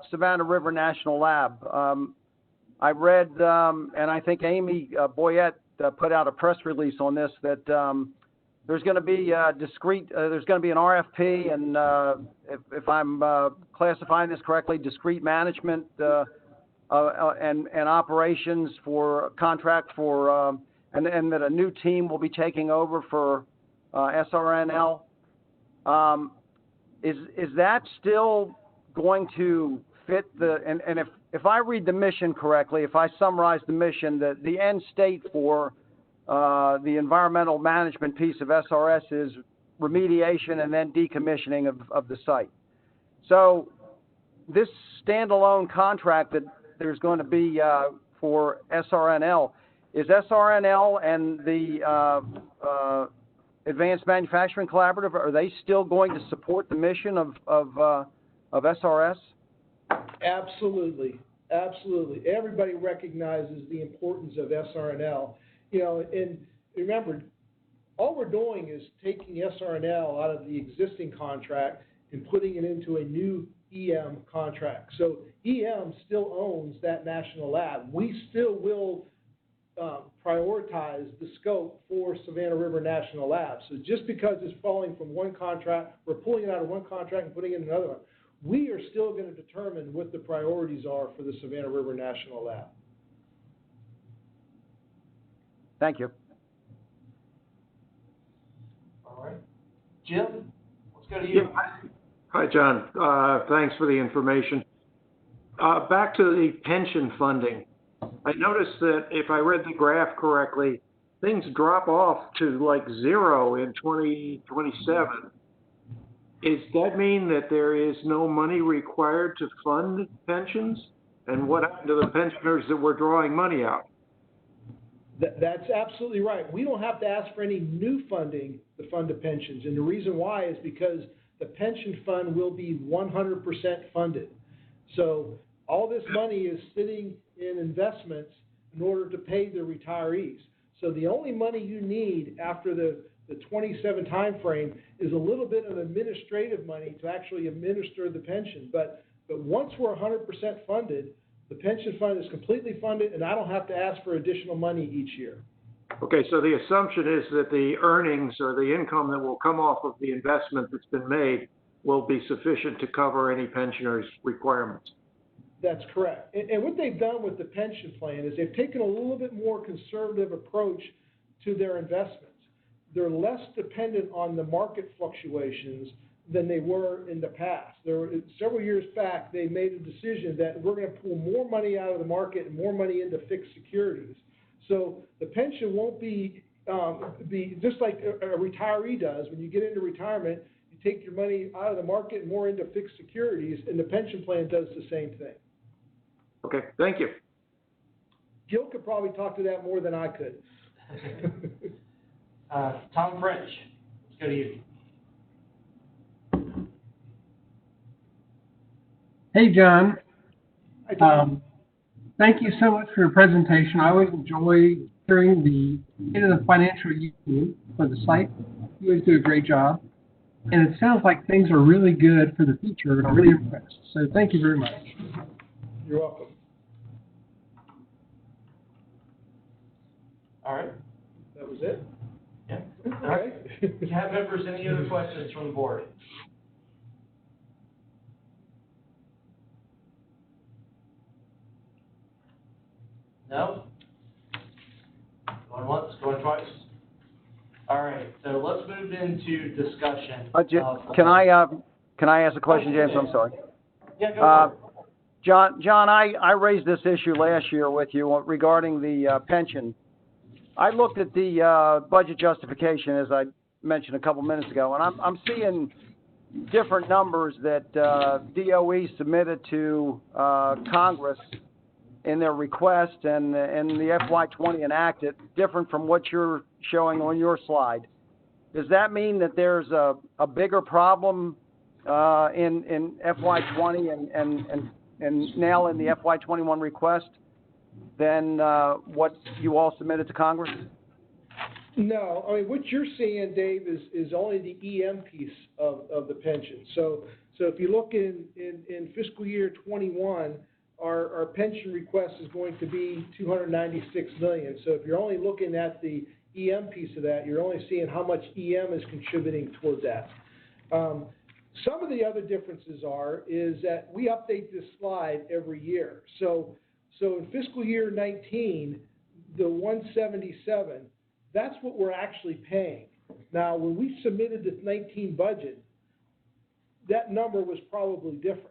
Savannah River National Lab, I read, and I think Amy Boyette put out a press release on this, that there's going to be there's going to be an RFP, and if I'm classifying this correctly, discrete management and operations for contract for, and that a new team will be taking over for SRNL. Is that still going to fit and if I read the mission correctly, if I summarize the mission, the end state for the environmental management piece of SRS is remediation and then decommissioning of the site. So this standalone contract that there's going to be for SRNL, is SRNL and the Advanced Manufacturing Collaborative, are they still going to support the mission of SRS? Absolutely. Absolutely. Everybody recognizes the importance of SRNL. And remember, all we're doing is taking SRNL out of the existing contract and putting it into a new EM contract. So EM still owns that national lab. We still will prioritize the scope for Savannah River National Lab. So just because it's falling from one contract, we're pulling it out of one contract and putting it in another one. We are still going to determine what the priorities are for the Savannah River National Lab. Thank you. All right. Jim, let's go to you. Hi, John. Thanks for the information. Back to the pension funding. I noticed that if I read the graph correctly, things drop off to like 0 in 2027. Does that mean that there is no money required to fund pensions? And what happened to the pensioners that were drawing money out? That's absolutely right. We don't have to ask for any new funding to fund the pensions. And the reason why is because the pension fund will be 100% funded. So all this money is sitting in investments in order to pay the retirees. So the only money you need after the 27 time frame is a little bit of administrative money to actually administer the pension. But once we're 100% funded, the pension fund is completely funded, and I don't have to ask for additional money each year. Okay, so the assumption is that the earnings or the income that will come off of the investment that's been made will be sufficient to cover any pensioners' requirements. That's correct. And what they've done with the pension plan is they've taken a little bit more conservative approach to their investments. They're less dependent on the market fluctuations than they were in the past. Several years back, they made a decision that we're going to pull more money out of the market and more money into fixed securities. So the pension won't be just like a retiree does. When you get into retirement, you take your money out of the market and more into fixed securities, and the pension plan does the same thing. Okay, thank you. Gil could probably talk to that more than I could. Tom French, let's go to you. Hey, John. Hi, Tom. Thank you so much for your presentation. I always enjoy hearing the end of the financial year for the site. You always do a great job. And it sounds like things are really good for the future, and I'm really impressed. So thank you very much. You're welcome. All right. That was it? Yeah. All right. Cab members, any other questions from the board? No? Going once, going twice? All right, so let's move into discussion. Can I ask a question, James? I'm sorry. Yeah, go for it. John, I raised this issue last year with you regarding the pension. I looked at the budget justification, as I mentioned a couple minutes ago, and I'm seeing different numbers that DOE submitted to Congress in their request and the FY20 enacted, different from what you're showing on your slide. Does that mean that there's a bigger problem in FY20 and now in the FY21 request than what you all submitted to Congress? No, I mean, what you're seeing, Dave, is only the EM piece of the pension. So if you look in fiscal year 21, our pension request is going to be $296 million. So if you're only looking at the EM piece of that, you're only seeing how much EM is contributing toward that. Some of the other differences is that we update this slide every year. So in fiscal year 19, the 177, that's what we're actually paying. Now, when we submitted the 19 budget, that number was probably different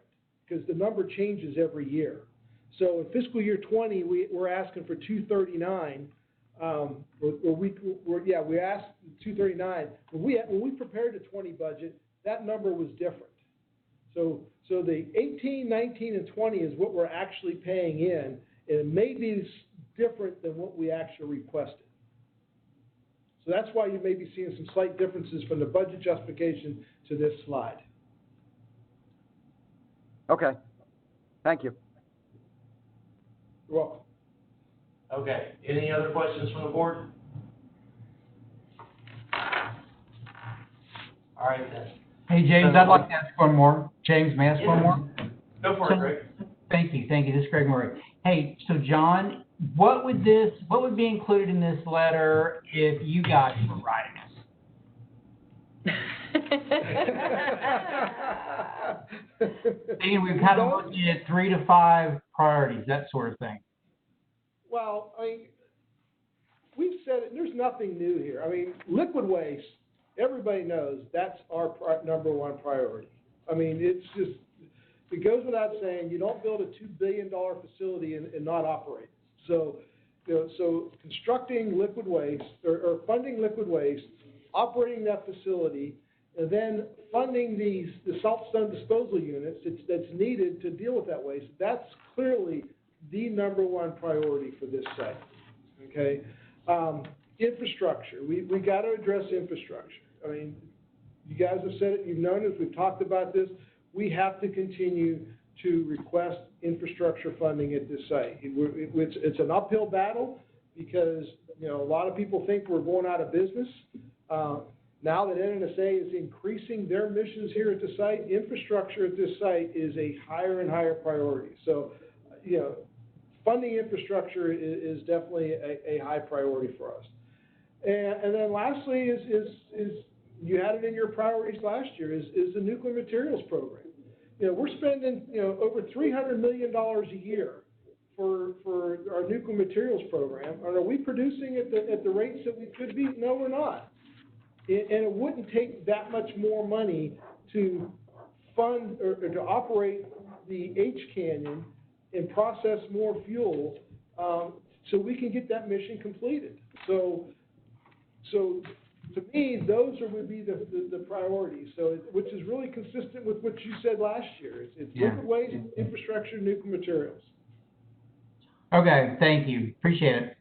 because the number changes every year. So in fiscal year 20, we're asking for 239. We asked 239. When we prepared the 20 budget, that number was different. So the 18, 19, and 20 is what we're actually paying in, and it may be different than what we actually requested. So that's why you may be seeing some slight differences from the budget justification to this slide. Okay. Thank you. You're welcome. Okay, any other questions from the board? All right then. Hey, James, I'd like to ask one more. James, may I ask one more? Go for it, Greg. Thank you. This is Greg Murray. Hey, so John, what would be included in this letter if you guys were writing it? And we're kind of looking at 3 to 5 priorities, that sort of thing. Well, I mean, we've said it, there's nothing new here. I mean, liquid waste, everybody knows that's our number one priority. I mean, it's just, it goes without saying, you don't build a $2 billion facility and not operate it. So constructing liquid waste or funding liquid waste, operating that facility, and then funding the saltstone disposal units that's needed to deal with that waste, that's clearly the number one priority for this site. Okay, infrastructure. We got to address infrastructure. I mean, you guys have said it. You've known us. We've talked about this. We have to continue to request infrastructure funding at this site. It's an uphill battle because a lot of people think we're going out of business. Now that NNSA is increasing their missions here at the site, infrastructure at this site is a higher and higher priority. So, funding infrastructure is definitely a high priority for us. And then lastly is you had it in your priorities last year is the nuclear materials program. We're spending over $300 million a year for our nuclear materials program. Are we producing at the rates that we could be? No, we're not. And it wouldn't take that much more money to fund or to operate the H Canyon and process more fuel so we can get that mission completed. So to me, those would be the priorities. So which is really consistent with what you said last year. It's liquid waste, infrastructure, nuclear materials. Okay, thank you. Appreciate it.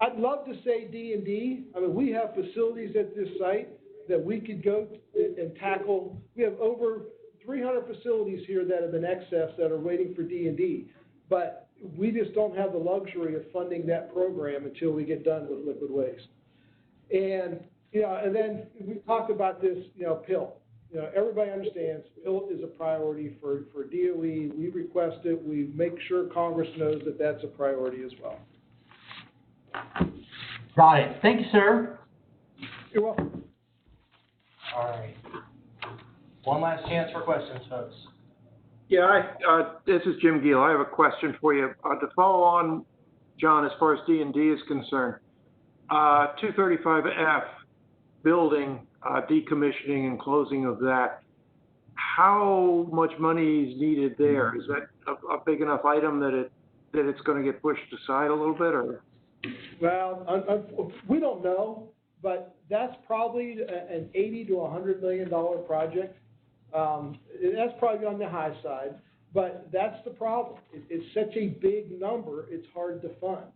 I'd love to say D&D. I mean, we have facilities at this site that we could go and tackle. We have over 300 facilities here that have been excess that are waiting for D&D. But we just don't have the luxury of funding that program until we get done with liquid waste. And, and then we talked about this, PIL. Everybody understands PIL is a priority for DOE. We request it. We make sure Congress knows that that's a priority as well. Got it. Thank you, sir. You're welcome. All right. One last chance for questions, folks. Yeah, this is Jim Giel. I have a question for you. To follow on, John, as far as D&D is concerned, 235F building, decommissioning and closing of that, how much money is needed there? Is that a big enough item that it's going to get pushed aside a little bit, or? Well, we don't know, but that's probably an $80 to $100 million project. That's probably on the high side, but that's the problem. It's such a big number, it's hard to fund.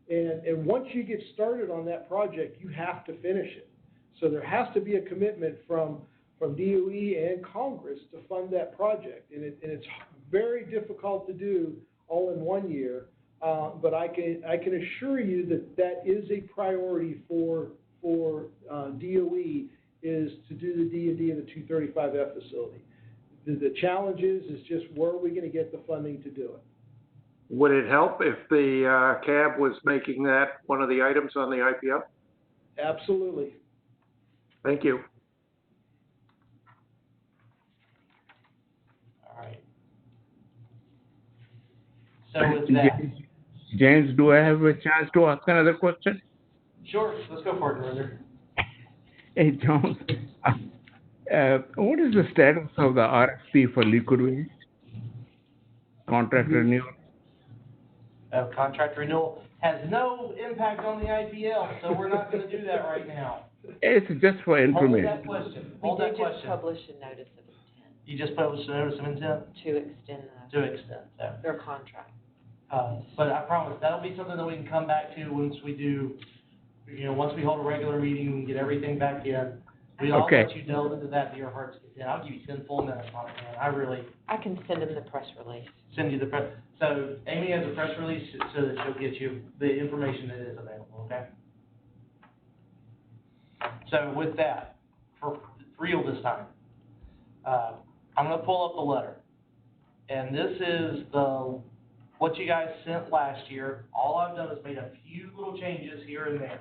And once you get started on that project, you have to finish it. So there has to be a commitment from DOE and Congress to fund that project. And it's very difficult to do all in 1 year, but I can assure you that is a priority for DOE, is to do the D&D and the 235F facility. The challenge is just where are we going to get the funding to do it? Would it help if the cab was making that one of the items on the IPO? Absolutely. Thank you. All right. So with that, James, do I have a chance to ask another question? sure, let's go for it, Roger. Hey, John, what is the status of the RFP for liquid waste? Contract renewal? Contract renewal has no impact on the IPL, so we're not going to do that right now. It's just for Hold information. that question. Hold We that did just question. publish a notice of intent You just published a notice of intent to extend to extend that. their contract. But I promise that'll be something that we can come back to once we do, once we hold a regular meeting and get everything back in. I'll Okay. let you delve into that to your heart's content. I'll give you 10 full minutes on it, man. I can send them the press release. Send you the press. So Amy has a press release so that she'll get you the information that is available, okay? So with that, for real this time, I'm gonna pull up the letter. And this is what you guys sent last year. All I've done is made a few little changes here and there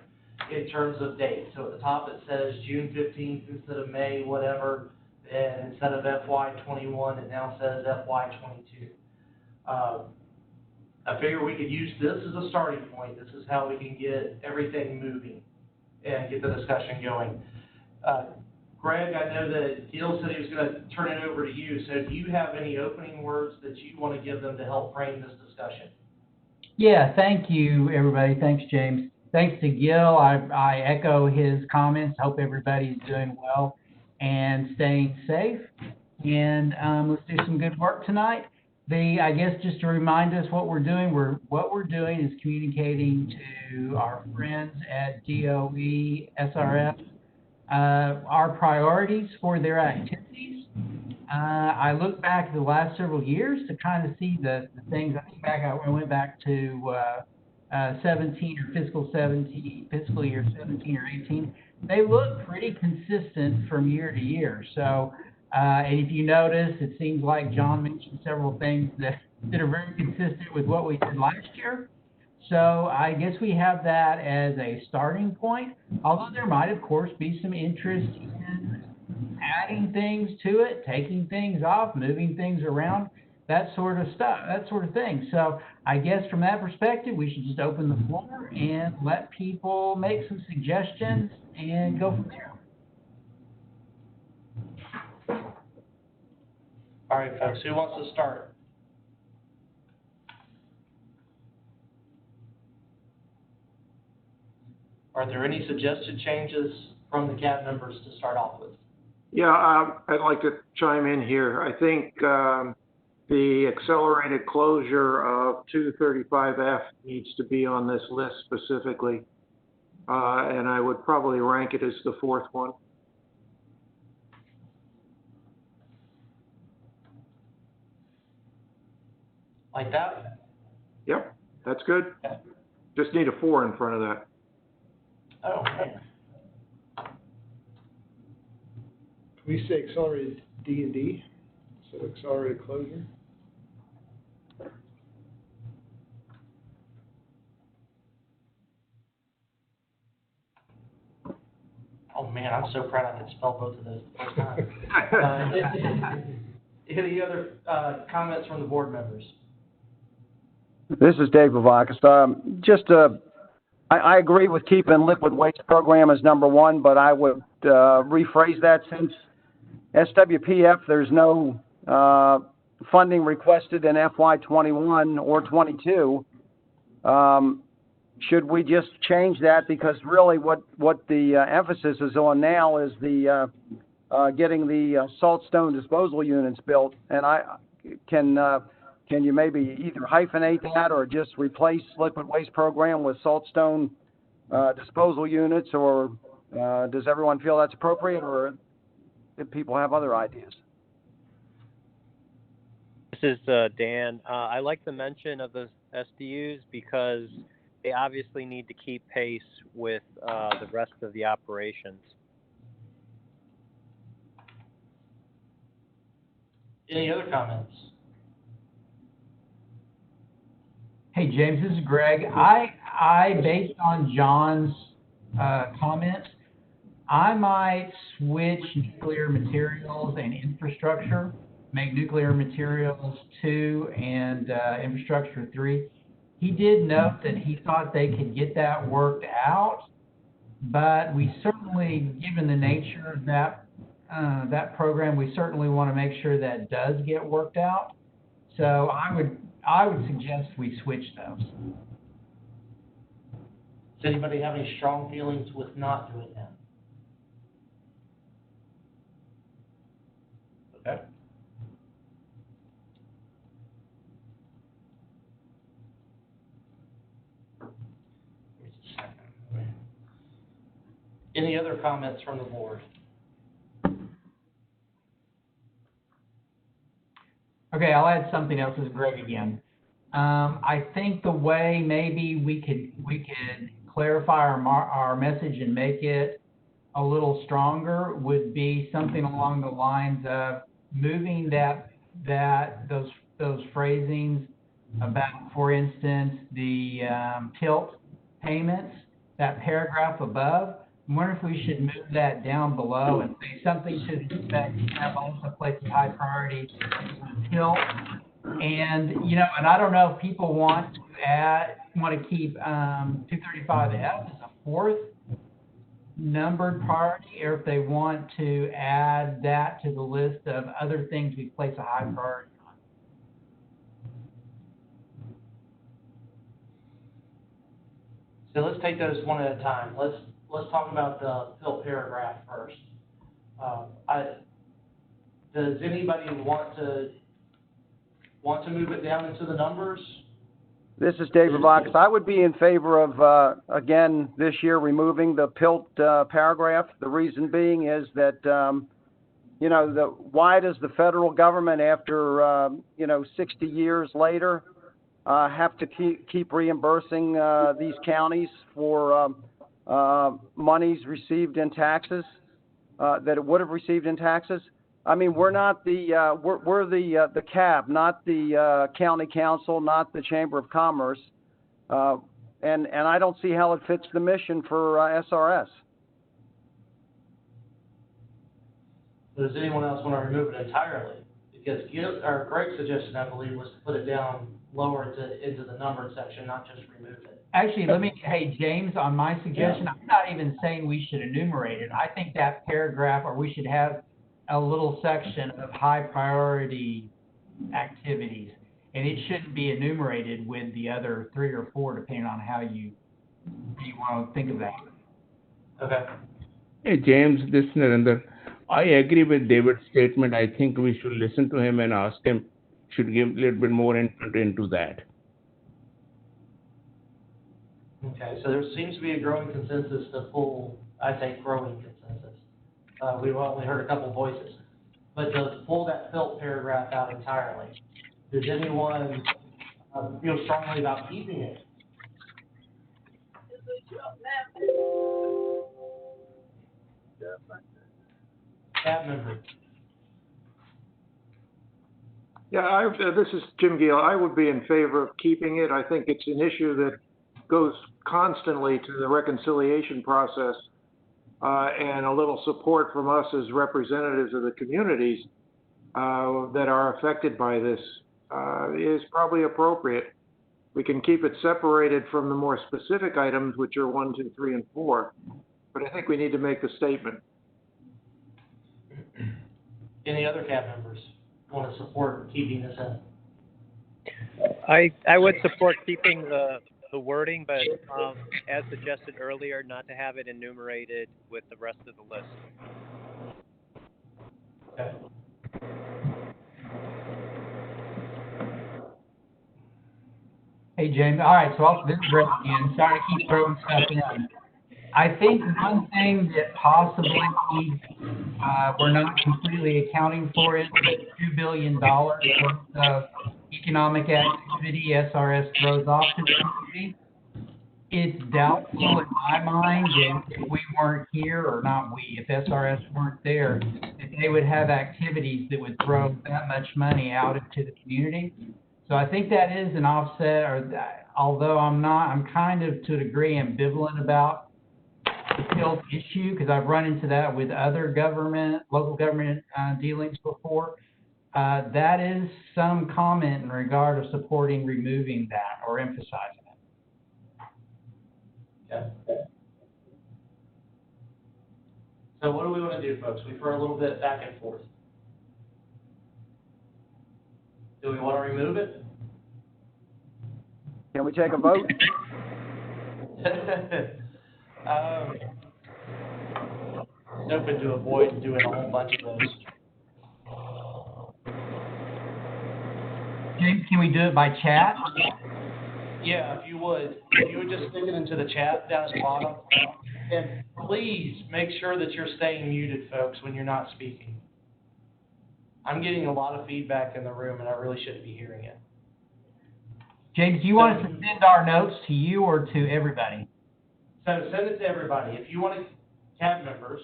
in terms of dates. So at the top it says June 15th instead of May, whatever, and instead of FY21, it now says FY22. I figure we could use this as a starting point. This is how we can get everything moving and get the discussion going. Greg, I know that Gil said he was going to turn it over to you, so do you have any opening words that you want to give them to help frame this discussion? Yeah, thank you, everybody. Thanks, James. Thanks to Gil. I echo his comments. Hope everybody's doing well and staying safe. And let's do some good work tonight. I guess just to remind us what we're doing is communicating to our friends at DOE, SRF, our priorities for their activities. I look back at the last several years to kind of see the things. I went back to 17 or fiscal year 17 or 18. They look pretty consistent from year to year. So, and if you notice, it seems like John mentioned several things that are very consistent with what we did last year. So I guess we have that as a starting point, although there might, of course, be some interest in adding things to it, taking things off, moving things around, that sort of stuff, that sort of thing. So I guess from that perspective, we should just open the floor and let people make some suggestions and go from there. All right, folks, who wants to start? Are there any suggested changes from the CAB members to start off with? Yeah, I'd like to chime in here. I think the accelerated closure of 235F needs to be on this list specifically, and I would probably rank it as the fourth one. Like that? Yep, that's good. Yeah. Just need a 4 in front of that. Oh, man. Can we say accelerated D&D, so accelerated closure? Oh, man, I'm so proud I could spell both of those the first time. Any other comments from the board members? This is Dave Vavakis. I agree with keeping liquid waste program as number one, but I would rephrase that since SWPF, there's no funding requested in FY21 or 22. Should we just change that? Because really what the emphasis is on now is the getting the saltstone disposal units built, and can you maybe either hyphenate that or just replace liquid waste program with saltstone disposal units, or does everyone feel that's appropriate, or do people have other ideas? This is Dan. I like the mention of the SDUs because they obviously need to keep pace with the rest of the operations. Any other comments? Hey, James, this is Greg. I based on John's comments, I might switch nuclear materials and infrastructure, make nuclear materials 2 and infrastructure 3. He did note that he thought they could get that worked out, but we certainly, given the nature of that program, we certainly want to make sure that does get worked out. So I would suggest we switch those. Does anybody have any strong feelings with not doing that? Okay. Just a second. Any other comments from the board? Okay, I'll add something else. This is Greg again. I think the way maybe we could clarify our message and make it a little stronger would be something along the lines of moving those phrasings about, for instance, the tilt payments, that paragraph above. I wonder if we should move that down below and say something to the effect have also places high priority tilt. And and I don't know if people want to keep 235F as a fourth numbered priority, or if they want to add that to the list of other things we place a high priority on. So let's take those one at a time. Let's talk about the fill paragraph first. Does anybody want to move it down into the numbers? This is David Box. I would be in favor of, again, this year removing the PILT paragraph. The reason being is that, why does the federal government, after, 60 years later, have to keep reimbursing these counties for monies received in taxes, that it would have received in taxes? I mean, we're not we're the CAB, not the county council, not the Chamber of Commerce, and I don't see how it fits the mission for SRS. Does anyone else want to remove it entirely? Because Greg's suggestion, I believe, was to put it down lower into the numbered section, not just remove it. Actually, hey, James, on my suggestion, I'm not even saying we should enumerate it. I think that paragraph, or we should have a little section of high priority activities, and it shouldn't be enumerated with the other 3 or 4, depending on how you want to think of that. Okay. Hey, James, this is Narendra. I agree with David's statement. I think we should listen to him and ask him, should give a little bit more input into that. Okay, so there seems to be a growing consensus to pull, I say growing consensus. We've only heard a couple voices, but to pull that fill paragraph out entirely. Does anyone feel strongly about keeping it? Cab member. Yeah, this is Jim Gill. I would be in favor of keeping it. I think it's an issue that goes constantly to the reconciliation process, and a little support from us as representatives of the communities that are affected by this is probably appropriate. We can keep it separated from the more specific items, which are 1, 2, 3, and 4, but I think we need to make the statement. Any other cab members want to support keeping this in? I would support keeping the wording, but as suggested earlier, not to have it enumerated with the rest of the list. Hey, James. All right, so this is Rick again. Sorry to keep throwing stuff in. I think one thing that possibly we're not completely accounting for is $2 billion worth of economic activity SRS throws off to the community. It's doubtful in my mind that if we weren't here, or not we, if SRS weren't there, that they would have activities that would throw that much money out into the community. So I think that is an offset, although I'm kind of to a degree ambivalent about the PILT issue, because I've run into that with other local government dealings before. That is some comment in regard of supporting removing that or emphasizing it. Okay. So what do we want to do, folks? We throw a little bit back and forth. Do we want to remove it? Can we take a vote? Open to avoid doing a whole bunch of those. James, can we do it by chat? Yeah, if you would just stick it into the chat down at the bottom. And please make sure that you're staying muted, folks, when you're not speaking. I'm getting a lot of feedback in the room, and I really shouldn't be hearing it. James, do you want us to send our notes to you or to everybody? So send it to everybody. If you want to, cab members,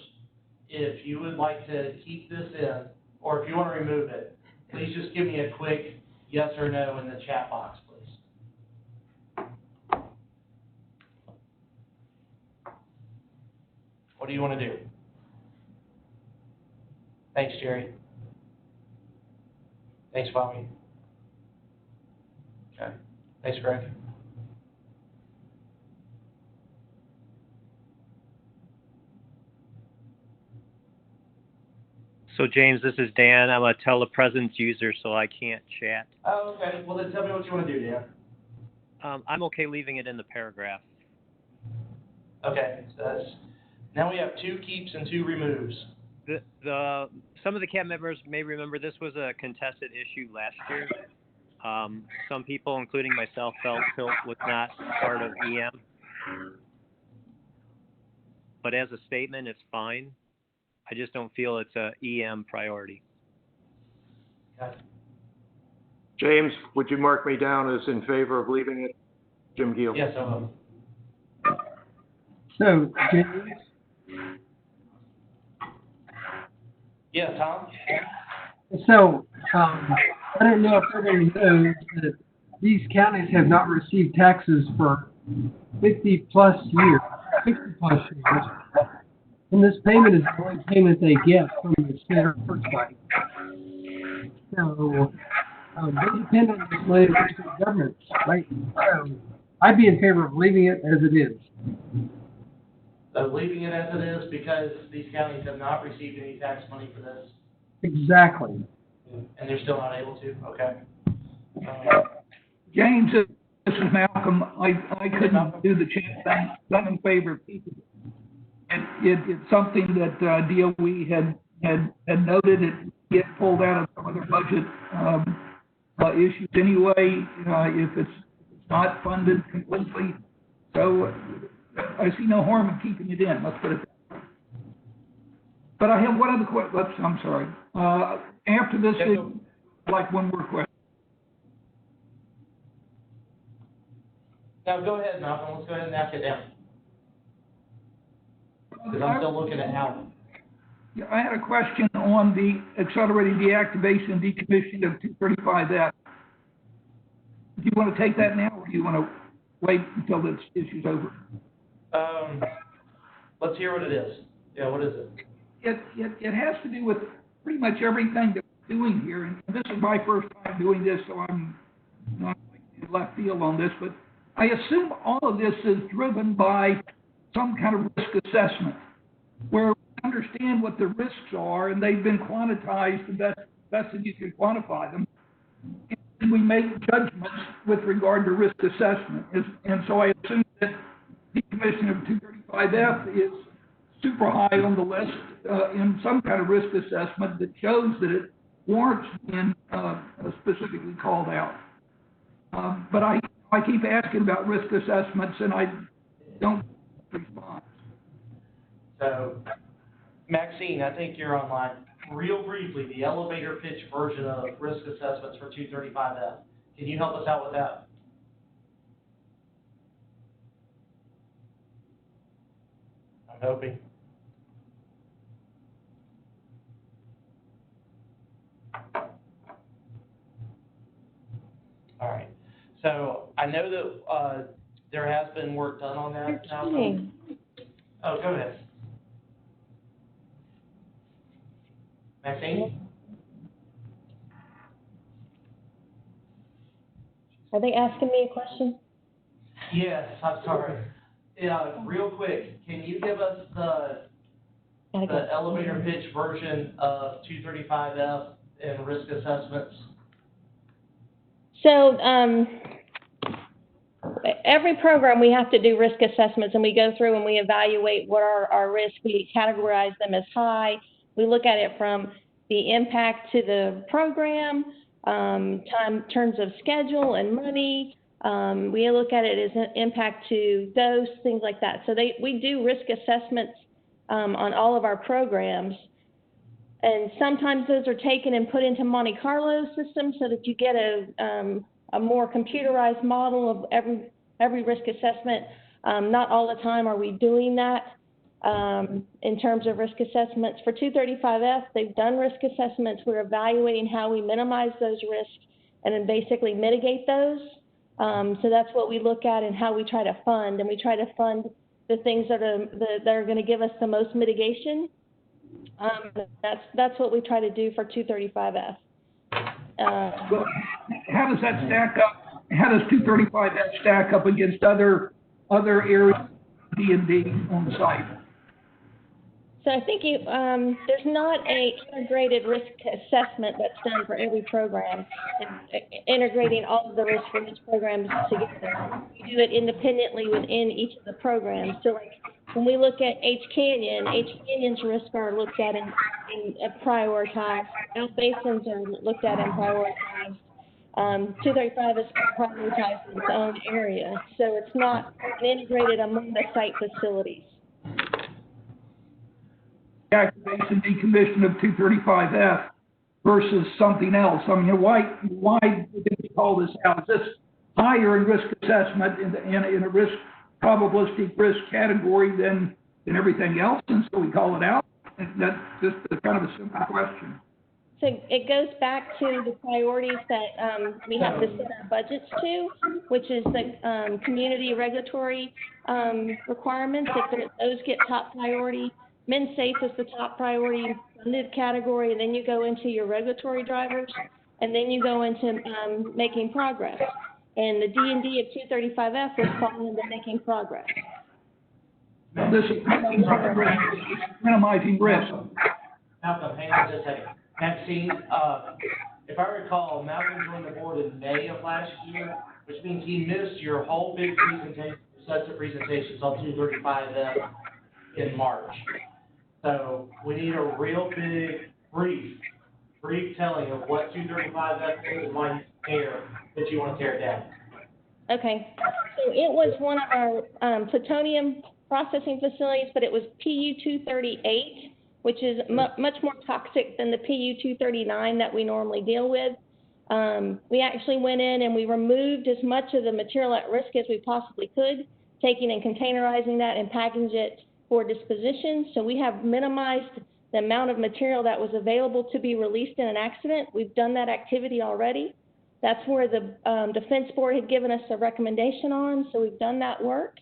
if you would like to keep this in, or if you want to remove it, please just give me a quick yes or no in the chat box, please. What do you want to do? Thanks, Jerry. Thanks, Bobby. Okay. Thanks, Greg. So James, this is Dan. I'm a telepresence user, so I can't chat. Oh, okay. Well, then tell me what you want to do, Dan. I'm okay leaving it in the paragraph. Okay. So now we have 2 keeps and 2 removes. Some of the cab members may remember this was a contested issue last year. Some people, including myself, felt PILT was not part of EM. But as a statement, it's fine. I just don't feel it's a EM priority. Okay. James, would you mark me down as in favor of leaving it? Jim Gill. Yes, I will. So, James, Yeah, Tom? so I don't know if everybody knows that these counties have not received taxes for 50 plus years. And this payment is the only payment they get from the center site. So they depend on this money from state governments, right? So I'd be in favor of leaving it as it is. So leaving it as it is because these counties have not received any tax money for this, Exactly. and they're still not able to? Okay. James, this is Malcolm. I couldn't do the chat thing. I'm in favor of keeping it. It's something that DOE had noted it get pulled out of some of their budget issues anyway, if it's not funded completely. So I see no harm in keeping it in, let's put it that way. But I have one other question. I'm sorry. After this, like one more question. Now go ahead, Malcolm. Let's go ahead and knock it down. Because I'm still looking at how. Yeah, I had a question on the accelerated deactivation and decommissioning of 235F. Do you want to take that now, or do you want to wait until this issue's over? Let's hear what it is. Yeah, what is it? It has to do with pretty much everything that we're doing here, and this is my first time doing this, so I'm not in left field on this, but I assume all of this is driven by some kind of risk assessment, where we understand what the risks are, and they've been quantitized the best that you can quantify them. And we make judgments with regard to risk assessment. And so I assume that decommissioning of 235F is super high on the list in some kind of risk assessment that shows that it warrants being specifically called out. But I I keep asking about risk assessments and I don't respond. So, Maxine, I think you're online. Real briefly, the elevator pitch version of risk assessments for 235F. Can you help us out with that? I'm hoping. All right. So I know that there has been work done on that. Oh, go ahead. Maxine? Are they asking me a question? Yes, I'm sorry. Real quick, can you give us the elevator pitch version of 235F and risk assessments? So, every program we have to do risk assessments, and we go through and we evaluate what are our risks. We categorize them as high. We look at it from the impact to the program, terms of schedule and money. We look at it as an impact to dose, things like that. So we do risk assessments on all of our programs. And sometimes those are taken and put into Monte Carlo systems so that you get a more computerized model of every risk assessment. Not all the time are we doing that in terms of risk assessments. For 235F, they've done risk assessments. We're evaluating how we minimize those risks and then basically mitigate those. So that's what we look at and how we try to fund. And we try to fund the things that are going to give us the most mitigation. That's what we try to do for 235F. Well, how does that stack up? How does 235F stack up against other areas of D&D on the site? So I think there's not a integrated risk assessment that's done for every program, and integrating all of the risks from each program together. We do it independently within each of the programs. So like when we look at H Canyon's risks are looked at and prioritized. Out basins are looked at and prioritized. 235 is prioritized in its own area, so it's not integrated among the site facilities. Activation decommission of 235F versus something else. I mean, why did we call this out? Is this higher in risk assessment in a risk probabilistic risk category than everything else, and so we call it out? That's just kind of a simple question. So it goes back to the priorities that we have to set our budgets to, which is the community regulatory requirements. If those get top priority, MinSafe is the top priority funded category, and then you go into your regulatory drivers, and then you go into making progress. And the D&D of 235F would fall into making progress. This is minimizing risk. Malcolm, hang on just a second. Maxine, if I recall, Malcolm joined the board in May of last year, which means he missed your whole big presentation, sets of presentations on 235F in March. So we need a real big brief telling of what 235F is and why you care that you want to tear it down. Okay, so it was one of our plutonium processing facilities, but it was PU-238, which is much more toxic than the PU-239 that we normally deal with. We actually went in and we removed as much of the material at risk as we possibly could, taking and containerizing that and packaging it for disposition. So we have minimized the amount of material that was available to be released in an accident. We've done that activity already. That's where the Defense Board had given us a recommendation on, so we've done that work.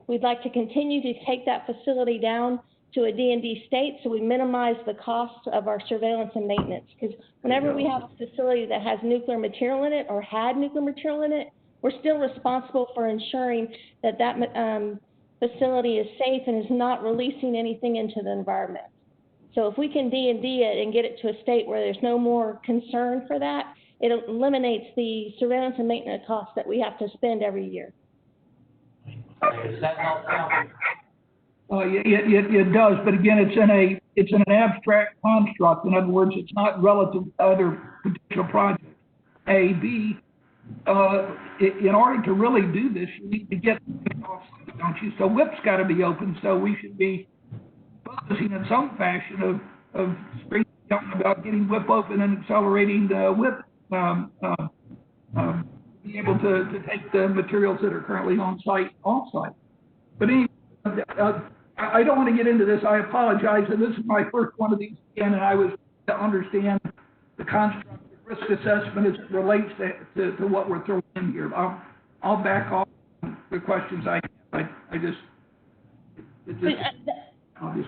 We'd like to continue to take that facility down to a D&D state so we minimize the cost of our surveillance and maintenance. Because whenever we have a facility that has nuclear material in it or had nuclear material in it, we're still responsible for ensuring that that facility is safe and is not releasing anything into the environment. So if we can D&D it and get it to a state where there's no more concern for that, it eliminates the surveillance and maintenance costs that we have to spend every year. Does that help out? It does, but again, it's in an abstract construct. In other words, it's not relative to other potential projects. A, B, in order to really do this, you need to get off, don't you? So WIP's got to be open. So we should be focusing in some fashion of talking about getting WIP open and accelerating the WIP. Be able to take the materials that are currently on site off site. But anyway, I don't want to get into this. I apologize. And this is my first one of these again, and I was to understand the construct of risk assessment as it relates to what we're throwing in here. I'll back off the questions I have.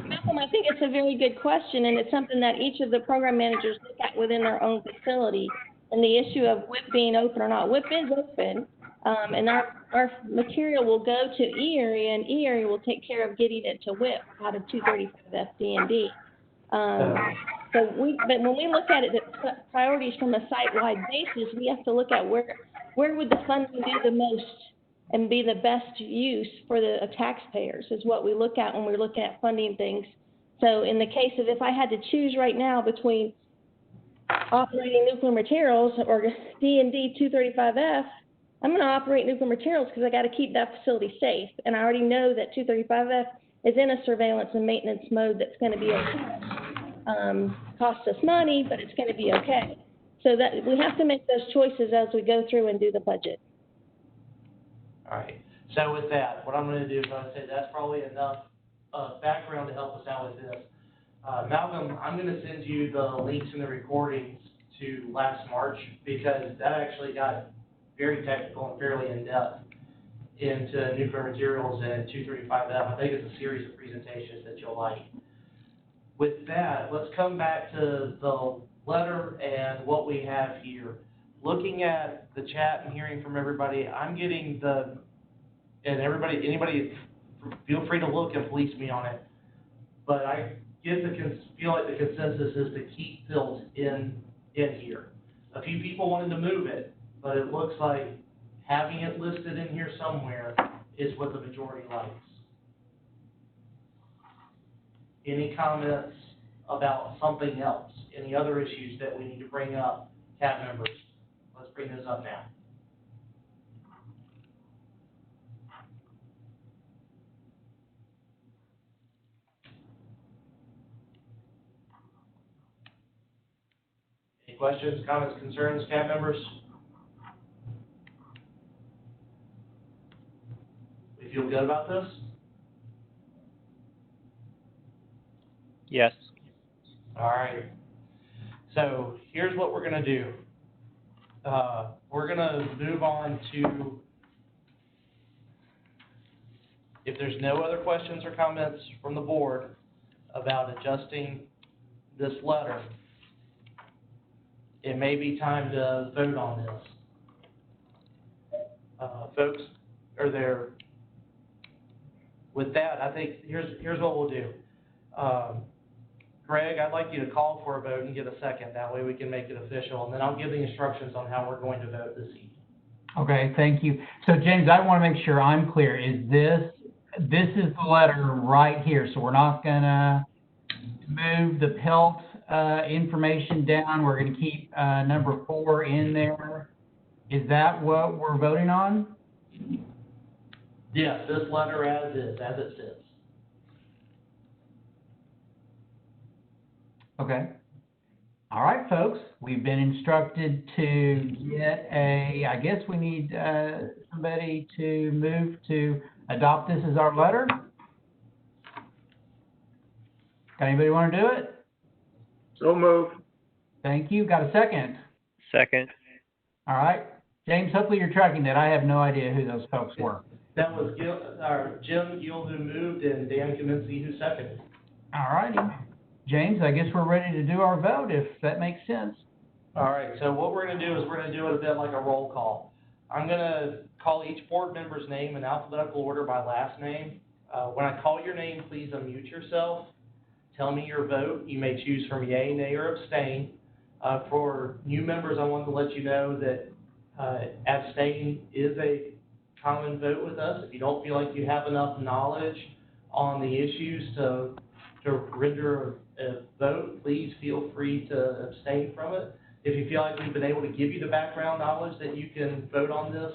Malcolm, I think it's a very good question, and it's something that each of the program managers look at within their own facility. And the issue of WIP being open or not, WIP is open, and our material will go to E-Area, and E-Area will take care of getting it to WIP out of 235 FD&D. But when we look at it, the priorities from a site-wide basis, we have to look at where would the funding do the most and be the best use for the taxpayers is what we look at when we're looking at funding things. So in the case of if I had to choose right now between operating nuclear materials or D&D 235F, I'm going to operate nuclear materials because I got to keep that facility safe. And I already know that 235F is in a surveillance and maintenance mode that's going to be okay. Costs us money, but it's going to be okay. So that we have to make those choices as we go through and do the budget. All right. So with that, what I'm going to do is I'm going to say that's probably enough background to help us out with this. Malcolm, I'm going to send you the links and the recordings to last March because that actually got very technical and fairly in-depth into nuclear materials and 235F. I think it's a series of presentations that you'll like. With that, let's come back to the letter and what we have here. Looking at the chat and hearing from everybody, I'm getting anybody feel free to look and police me on it, but I feel like the consensus is to keep Fields in here. A few people wanted to move it, but it looks like having it listed in here somewhere is what the majority likes. Any comments about something else? Any other issues that we need to bring up, CAB members? Let's bring those up now. Any questions, comments, concerns, CAB members? We feel good about this? Yes. All right. So here's what we're going to do. We're going to move on to, if there's no other questions or comments from the board about adjusting this letter, it may be time to vote on this. Folks, are there, with that, I think here's what we'll do. Greg, I'd like you to call for a vote and get a second. That way we can make it official, and then I'll give the instructions on how we're going to vote this evening. Okay, thank you. So James, I want to make sure I'm clear. Is this is the letter right here? So we're not gonna move the PELT information down. We're gonna keep number 4 in there. Is that what we're voting on? Yes, this letter as is, as it sits. Okay. All right, folks. We've been instructed to get I guess we need somebody to move to adopt this as our letter. Got anybody want to do it? So move. Thank you. Got a second? Second. All right. James, hopefully you're tracking that. I have no idea who those folks were. That was Jim Gill who moved and Dan Kaminsky who seconded. All righty. James, I guess we're ready to do our vote, if that makes sense. All right, so what we're going to do is we're going to do it a bit like a roll call. I'm going to call each board member's name in alphabetical order by last name. When I call your name, please unmute yourself. Tell me your vote. You may choose from yay, nay, or abstain. For new members, I want to let you know that abstain is a common vote with us. If you don't feel like you have enough knowledge on the issues to render a vote, please feel free to abstain from it. If you feel like we've been able to give you the background knowledge that you can vote on this,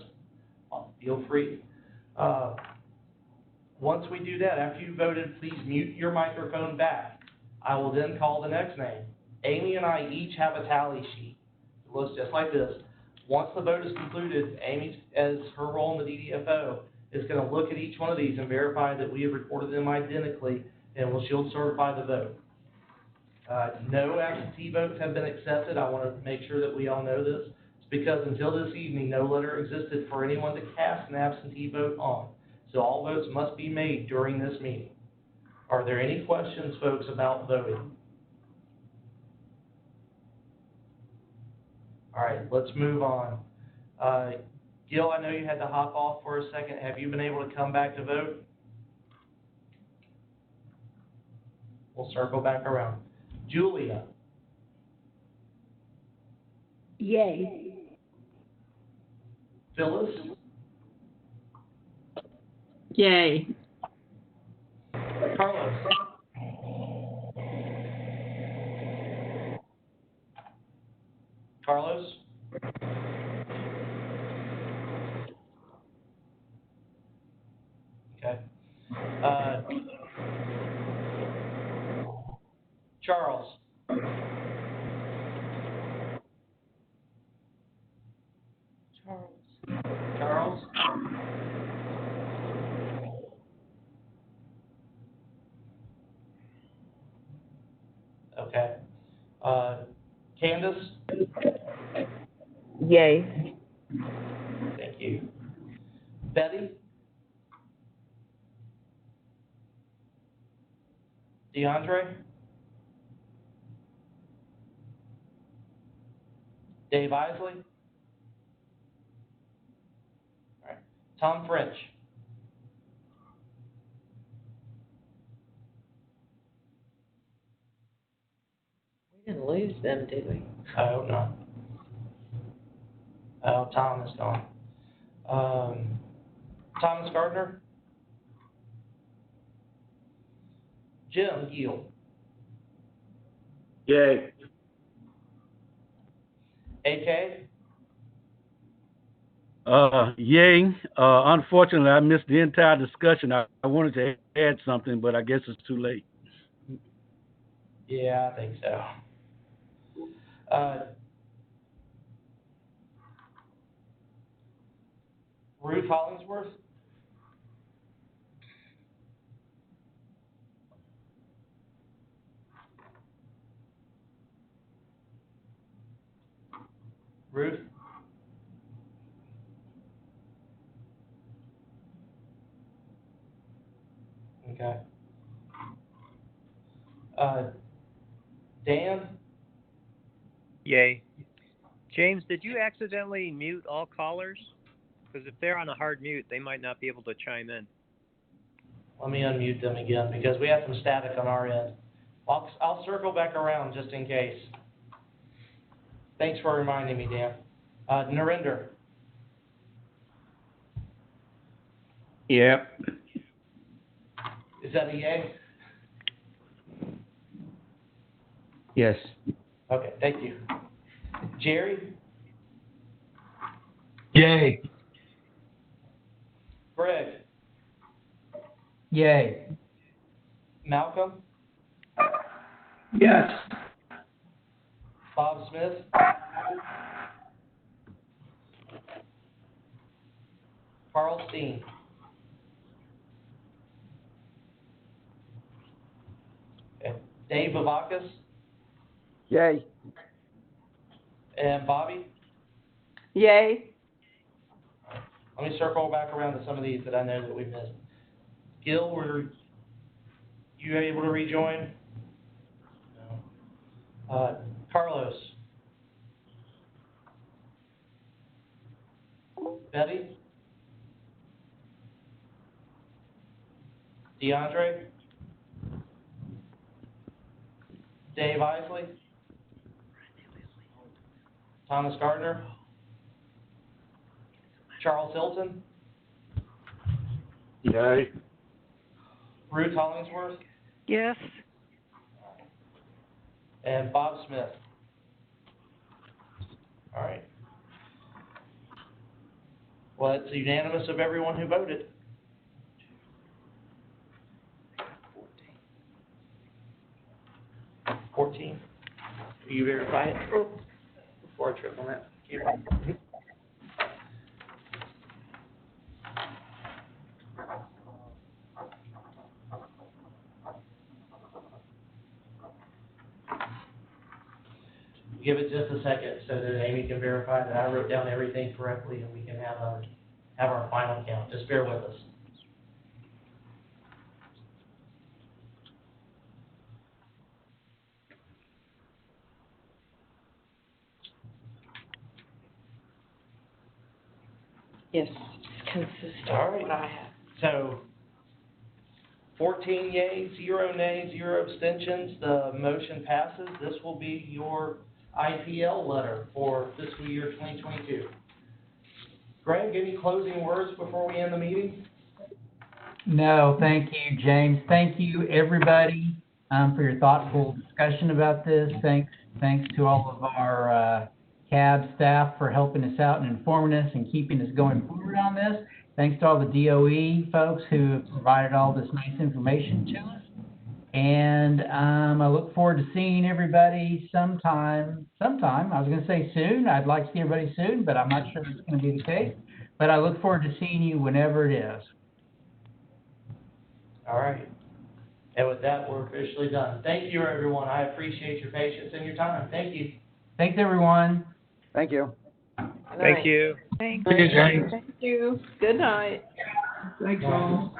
feel free. Once we do that, after you've voted, please mute your microphone back. I will then call the next name. Amy and I each have a tally sheet. It looks just like this. Once the vote is concluded, Amy, as her role in the DDFO, is going to look at each one of these and verify that we have recorded them identically, and she'll certify the vote. No absentee votes have been accepted. I want to make sure that we all know this. It's because until this evening, no letter existed for anyone to cast an absentee vote on. So all votes must be made during this meeting. Are there any questions, folks, about voting? All right, let's move on. Gil, I know you had to hop off for a second. Have you been able to come back to vote? We'll circle back around. Julia? Yay. Phyllis? Yay. Carlos? Carlos? Okay. Charles? Charles? Okay. Candace? Yay. Thank you. Betty? DeAndre? Dave Isley? All right. Tom French? We didn't lose them, did we? I hope not. Oh, Tom is gone. Thomas Gardner? Jim Gill? Yay. AK? Yay. Unfortunately, I missed the entire discussion. I wanted to add something, but I guess it's too late. Yeah, I think so. Ruth Hollingsworth? Ruth? Okay. Dan? Yay. James, did you accidentally mute all callers? Because if they're on a hard mute, they might not be able to chime in. Let me unmute them again because we have some static on our end. I'll circle back around just in case. Thanks for reminding me, Dan. Narinder? Yep. Is that a yay? Yes. Okay, thank you. Jerry? Yay. Greg? Yay. Malcolm? Yes. Bob Smith? Carl Steen? Okay. Dave Vivakis? Yay. And Bobby? Yay. Let me circle back around to some of these that I know that we missed. Gil, were you able to rejoin? No. Carlos? Betty? DeAndre? Dave Isley? Thomas Gardner? Charles Hilton? Yay. Ruth Hollingsworth? Yes. And Bob Smith? Well, it's unanimous of everyone who voted. 14. Will you verify it? Before I trip on that. Give it just a second so that Amy can verify that I wrote down everything correctly and we can have our final count. Just bear with us. Yes, it's consistent All with right. what I have. So 14 yeas, 0 nays, 0 abstentions. The motion passes. This will be your IPL letter for fiscal year 2022. Greg, any closing words before we end the meeting? No, thank you, James. Thank you, everybody, for your thoughtful discussion about this. Thanks to all of our CAB staff for helping us out and informing us and keeping us going forward on this. Thanks to all the DOE folks who have provided all this nice information to us. And I look forward to seeing everybody sometime. I was going to say soon. I'd like to see everybody soon, but I'm not sure it's going to be the case. But I look forward to seeing you whenever it is. All right. And with that, we're officially done. Thank you, everyone. I appreciate your patience and your time. Thank you. Thanks, everyone. Thank you. Thank you. Thank Thank you, James. Thank you. Good night. Thanks all.